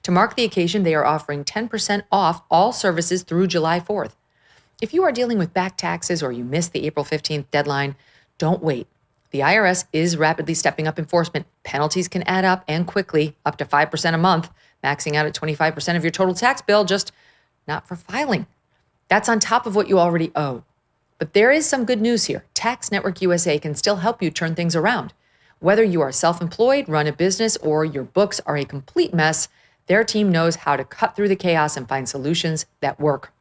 To mark the occasion, they are offering 10% off all services through July 4th. If you are dealing with back taxes or you missed the April 15th deadline, don't wait. The IRS is rapidly stepping up enforcement. Penalties can add up and quickly, up to 5% a month, maxing out at 25% of your total tax bill, just not for filing. That's on top of what you already owe. But there is some good news here. Tax Network USA can still help you turn things around. Whether you are self-employed, run a business, or your books are a complete mess, their team knows how to cut through the chaos and find solutions that work.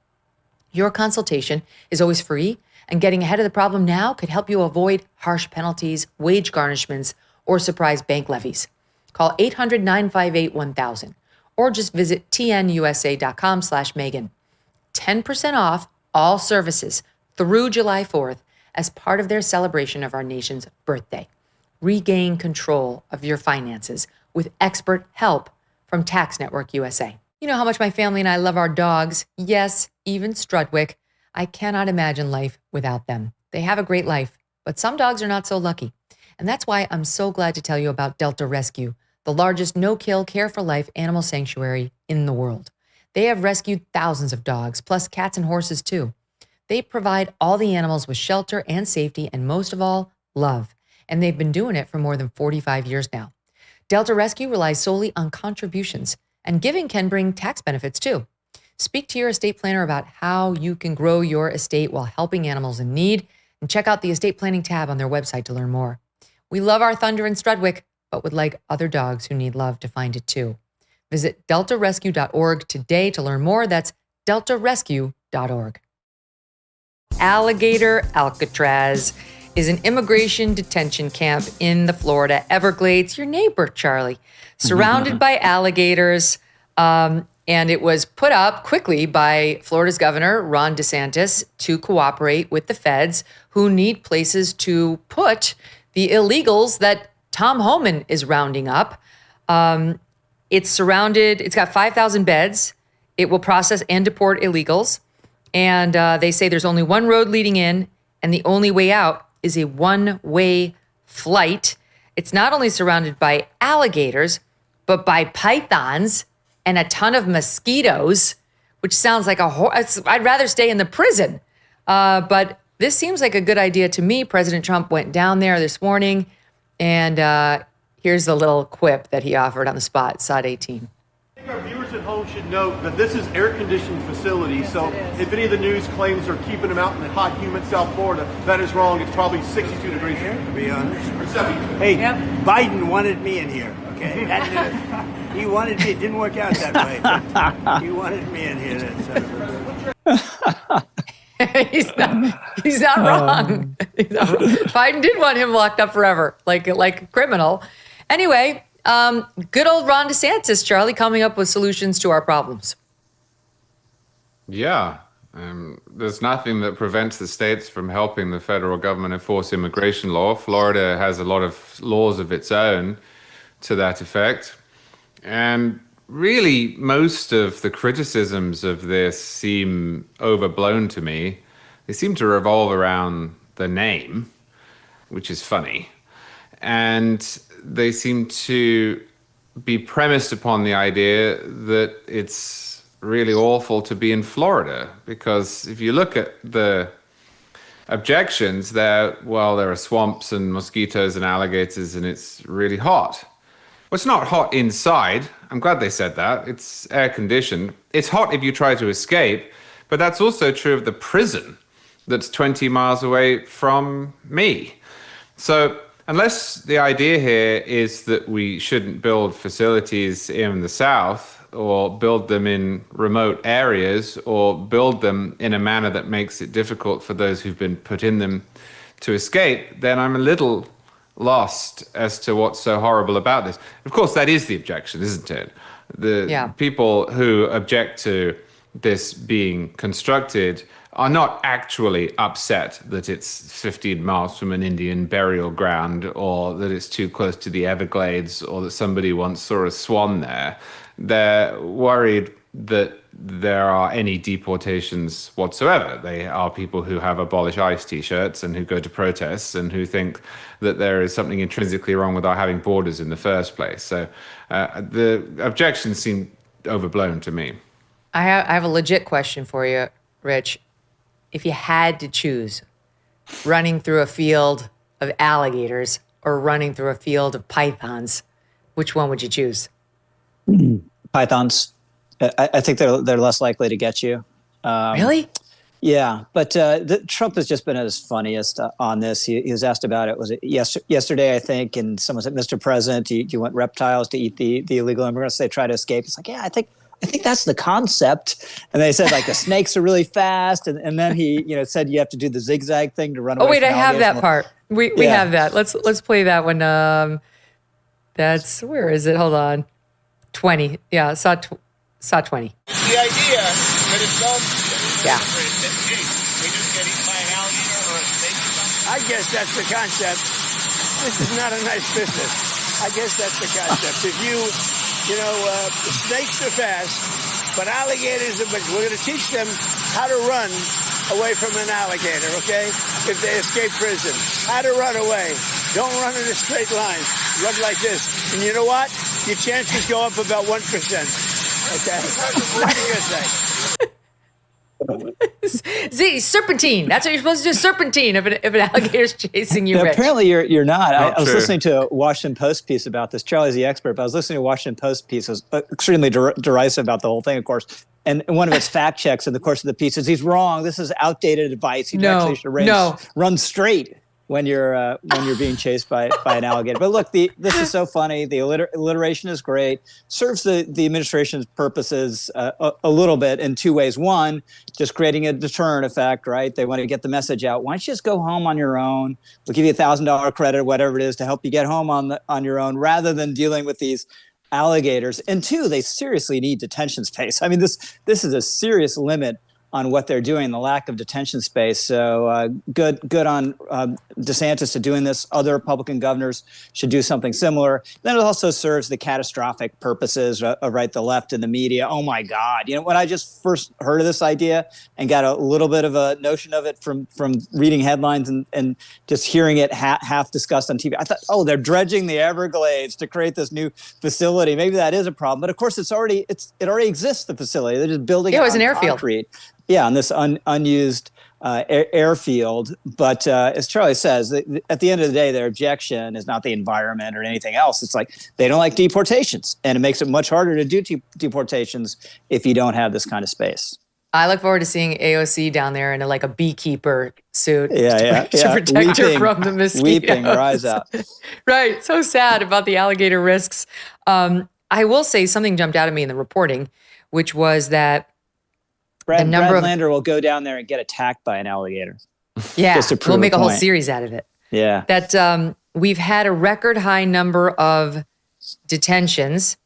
Your consultation is always free, and getting ahead of the problem now could help you avoid harsh penalties, wage garnishments, or surprise bank levies. Call 800-958-1000 or just visit tnusa.com/Megyn. 10% off all services through July 4th as part of their celebration of our nation's birthday. Regain control of your finances with expert help from Tax Network USA. You know how much my family and I love our dogs. Yes, even Strudwick. I cannot imagine life without them. They have a great life, but some dogs are not so lucky. And that's why I'm so glad to tell you about Delta Rescue, the largest no-kill, care-for-life animal sanctuary in the world. They have rescued thousands of dogs, plus cats and horses too. They provide all the animals with shelter and safety, and most of all, love. And they've been doing it for more than 45 years now. Delta Rescue relies solely on contributions, and giving can bring tax benefits too. Speak to your estate planner about how you can grow your estate while helping animals in need, and check out the estate planning tab on their website to learn more. We love our Thunder and Strudwick, but would like other dogs who need love to find it too. Visit deltarescue.org today to learn more. That's deltarescue.org. Alligator Alcatraz is an immigration detention camp in the Florida Everglades, your neighbor, Charlie, surrounded by alligators. And it was put up quickly by Florida's governor, Ron DeSantis, to cooperate with the feds who need places to put the illegals that Tom Homan is rounding up. It's got 5,000 beds. It will process and deport illegals. And they say there's only one road leading in, and the only way out is a one-way flight. It's not only surrounded by alligators, but by pythons and a ton of mosquitoes, which sounds like I'd rather stay in the prison. But this seems like a good idea to me. President Trump went down there this morning, and here's the little quip that he offered on the spot, SOD 18. I think our viewers at home should note that this is air-conditioned facility, so if any of the news claims are keeping them out in the hot, humid South Florida, that is wrong. It's probably 62 degrees here, to be honest. Or 72. Hey, Biden wanted me in here, okay? He wanted me. It didn't work out that way. He wanted me in here. He's not wrong. Biden did want him locked up forever, like a criminal. Anyway, good old Ron DeSantis, Charlie, coming up with solutions to our problems. Yeah. There's nothing that prevents the states from helping the federal government enforce immigration law. Florida has a lot of laws of its own to that effect. And really, most of the criticisms of this seem overblown to me. They seem to revolve around the name, which is funny. And they seem to be premised upon the idea that it's really awful to be in Florida. Because if you look at the objections there, well, there are swamps and mosquitoes and alligators and it's really hot. Well, it's not hot inside. I'm glad they said that. It's air conditioned. It's hot if you try to escape, but that's also true of the prison that's 20 miles away from me. So unless the idea here is that we shouldn't build facilities in the South or build them in remote areas or build them in a manner that makes it difficult for those who've been put in them to escape, then I'm a little lost as to what's so horrible about this. Of course, that is the objection, isn't it? The people who object to this being constructed are not actually upset that it's 15 miles from an Indian burial ground or that it's too close to the Everglades or that somebody once saw a swan there. They're worried that there are any deportations whatsoever. They are people who have Abolish ICE t-shirts and who go to protests and who think that there is something intrinsically wrong with our having borders in the first place. So the objections seem overblown to me. I have a legit question for you, Rich. If you had to choose running through a field of alligators or running through a field of pythons, which one would you choose? Pythons. I think they're less likely to get you. Really? Yeah, but Trump has just been at his funniest on this. He was asked about it. Was it yesterday, I think? And someone said, "Mr. President, do you want reptiles to eat the illegal immigrants? They try to escape." It's like, yeah, I think that's the concept. And they said like the snakes are really fast, and then he said you have to do the zigzag thing to run away. Oh wait, from I have that part. We have that. Let's play that one. That's where is it? Hold on. 20. Yeah, saw 20. The idea that it's done. Yeah. I guess that's the concept. This is not a nice business. I guess that's the concept. If Snakes are fast, but alligators are big. We're going to teach them how to run away from an alligator, okay? If they escape prison. How to run away. Don't run in a straight line. Run like this. And you know what? Your chances go up about 1%. Okay? What are you going to say? Serpentine. That's what you're supposed to do. Serpentine if an alligator's chasing you. Rich. Apparently you're not. I was listening to a Washington Post piece about this. Charlie's the expert, but I was listening to a Washington Post piece. It was extremely derisive about the whole thing, of course. And one of its fact checks in the course of the piece is he's wrong. This is outdated advice. You actually should run straight when you're being chased by an alligator. But look, this is so funny. The alliteration is great. Serves the administration's purposes a little bit in two ways. One, just creating a deterrent effect, right? They want to get the message out. Why don't you just go home on your own? We'll give you $1,000 credit, whatever it is, to help you get home on your own, rather than dealing with these alligators. And two, they seriously need detention space. I mean, this is a serious limit on what they're doing, the lack of detention space. So good on DeSantis to doing this. Other Republican governors should do something similar. Then it also serves the catastrophic purposes of the left and the media. Oh my God. When I just first heard of this idea and got a little bit of a notion of it from reading headlines and just hearing it half discussed on TV, I thought, they're dredging the Everglades to create this new facility. Maybe that is a problem. But of course, it already exists, the facility. They're just building it was an airfield. Concrete. Yeah, on this unused airfield. But as Charlie says, at the end of the day, their objection is not the environment or anything else. It's like they don't like deportations, and it makes it much harder to do deportations if you don't have this kind of space. I look forward to seeing AOC down there in a beekeeper suit to protect her from the mosquitoes. Weeping, rise up. Right, so sad about the alligator risks. I will say something jumped out at me in the reporting, which was that Brad Lander will go down there and get attacked by an alligator. Yeah, just to prove we'll make a whole point. series out of it. Yeah. That we've had a record high number of detentions,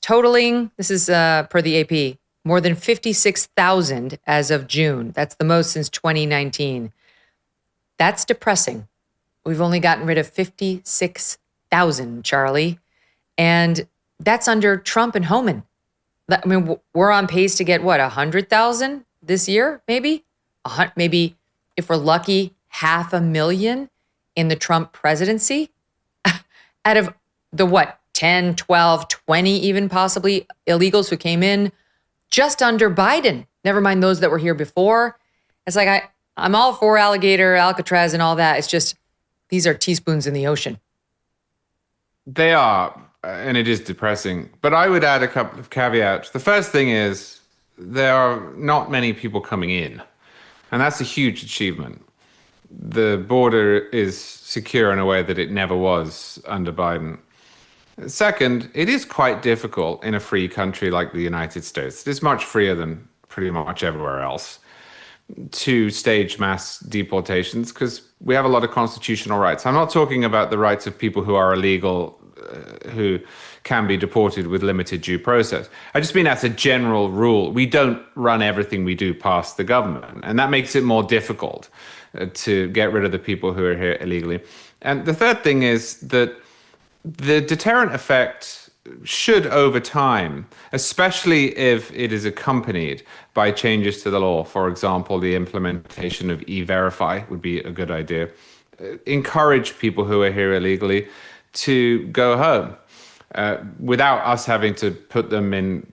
totaling, this is per the AP, more than 56,000 as of June. That's the most since 2019. That's depressing. We've only gotten rid of 56,000, Charlie. And that's under Trump and Homan. I mean, we're on pace to get, 100,000 this year, maybe? Maybe, if we're lucky, 500,000 in the Trump presidency? Out of the, 10, 12, 20 even possibly illegals who came in just under Biden. Never mind those that were here before. It's like, I'm all for Alligator, Alcatraz, and all that. It's just, these are teaspoons in the ocean. They are. And it is depressing. But I would add a couple of caveats. The first thing is there are not many people coming in. And that's a huge achievement. The border is secure in a way that it never was under Biden. Second, it is quite difficult in a free country like the United States. It is much freer than pretty much everywhere else to stage mass deportations because we have a lot of constitutional rights. I'm not talking about the rights of people who are illegal, who can be deported with limited due process. I just mean as a general rule, we don't run everything we do past the government. And that makes it more difficult to get rid of the people who are here illegally. And the third thing is that the deterrent effect should, over time, especially if it is accompanied by changes to the law, for example, the implementation of E-Verify would be a good idea, encourage people who are here illegally to go home without us having to put them in,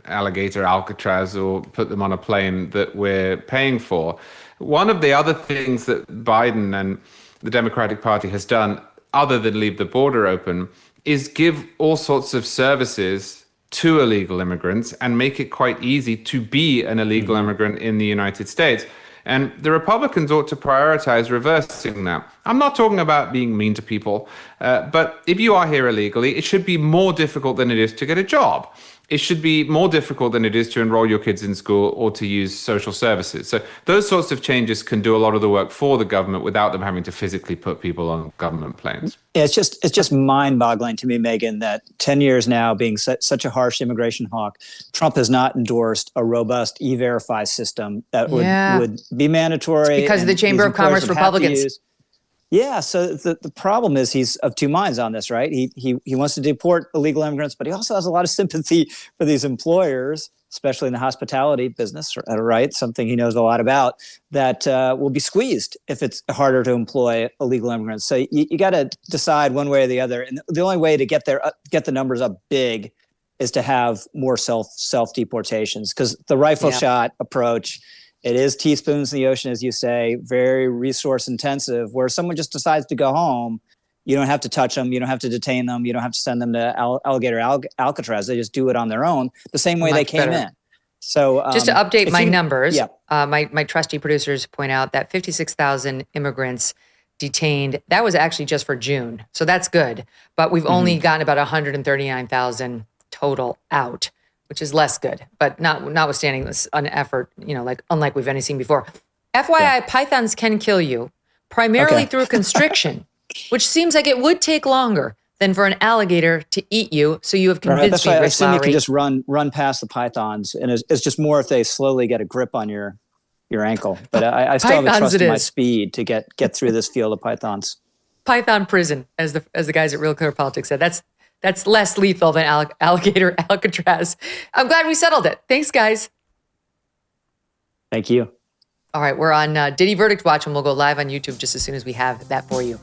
Alligator Alcatraz or put them on a plane that we're paying for. One of the other things that Biden and the Democratic Party has done, other than leave the border open, is give all sorts of services to illegal immigrants and make it quite easy to be an illegal immigrant in the United States. And the Republicans ought to prioritize reversing that. I'm not talking about being mean to people, but if you are here illegally, it should be more difficult than it is to get a job. It should be more difficult than it is to enroll your kids in school or to use social services. So those sorts of changes can do a lot of the work for the government without them having to physically put people on government planes. Yeah, it's just mind-boggling to me, Megyn, that 10 years now being such a harsh immigration hawk, Trump has not endorsed a robust E-Verify system that would be mandatory. It's because of the Chamber of Commerce Republicans. Yeah, so the problem is he's of two minds on this, right? He wants to deport illegal immigrants, but he also has a lot of sympathy for these employers, especially in the hospitality business, right? Something he knows a lot about, that will be squeezed if it's harder to employ illegal immigrants. So you got to decide one way or the other. And the only way to get the numbers up big is to have more self deportations, because the rifle shot approach, it is teaspoons in the ocean, as you say, very resource intensive, where someone just decides to go home. You don't have to touch them. You don't have to detain them. You don't have to send them to Alligator Alcatraz. They just do it on their own, the same way they came in. So just to update my numbers, my trusty producers point out that 56,000 immigrants detained. That was actually just for June. So that's good. But we've only gotten about 139,000 total out, which is less good, but notwithstanding this an effort, unlike we've ever seen before. FYI, pythons can kill you, primarily through constriction, which seems like it would take longer than for an alligator to eat you. So you have convinced me, Rich I assume Lowry. you can just run past the pythons, and it's just more if they slowly get a grip on your ankle. But I still have a trust in my speed to get through this field of pythons. Python prison, as the guys at Real Clear Politics said. That's less lethal than Alligator Alcatraz. I'm glad we settled it. Thanks, guys. Thank you. All right, we're on Diddy Verdict Watch, and we'll go live on YouTube just as soon as we have that for you.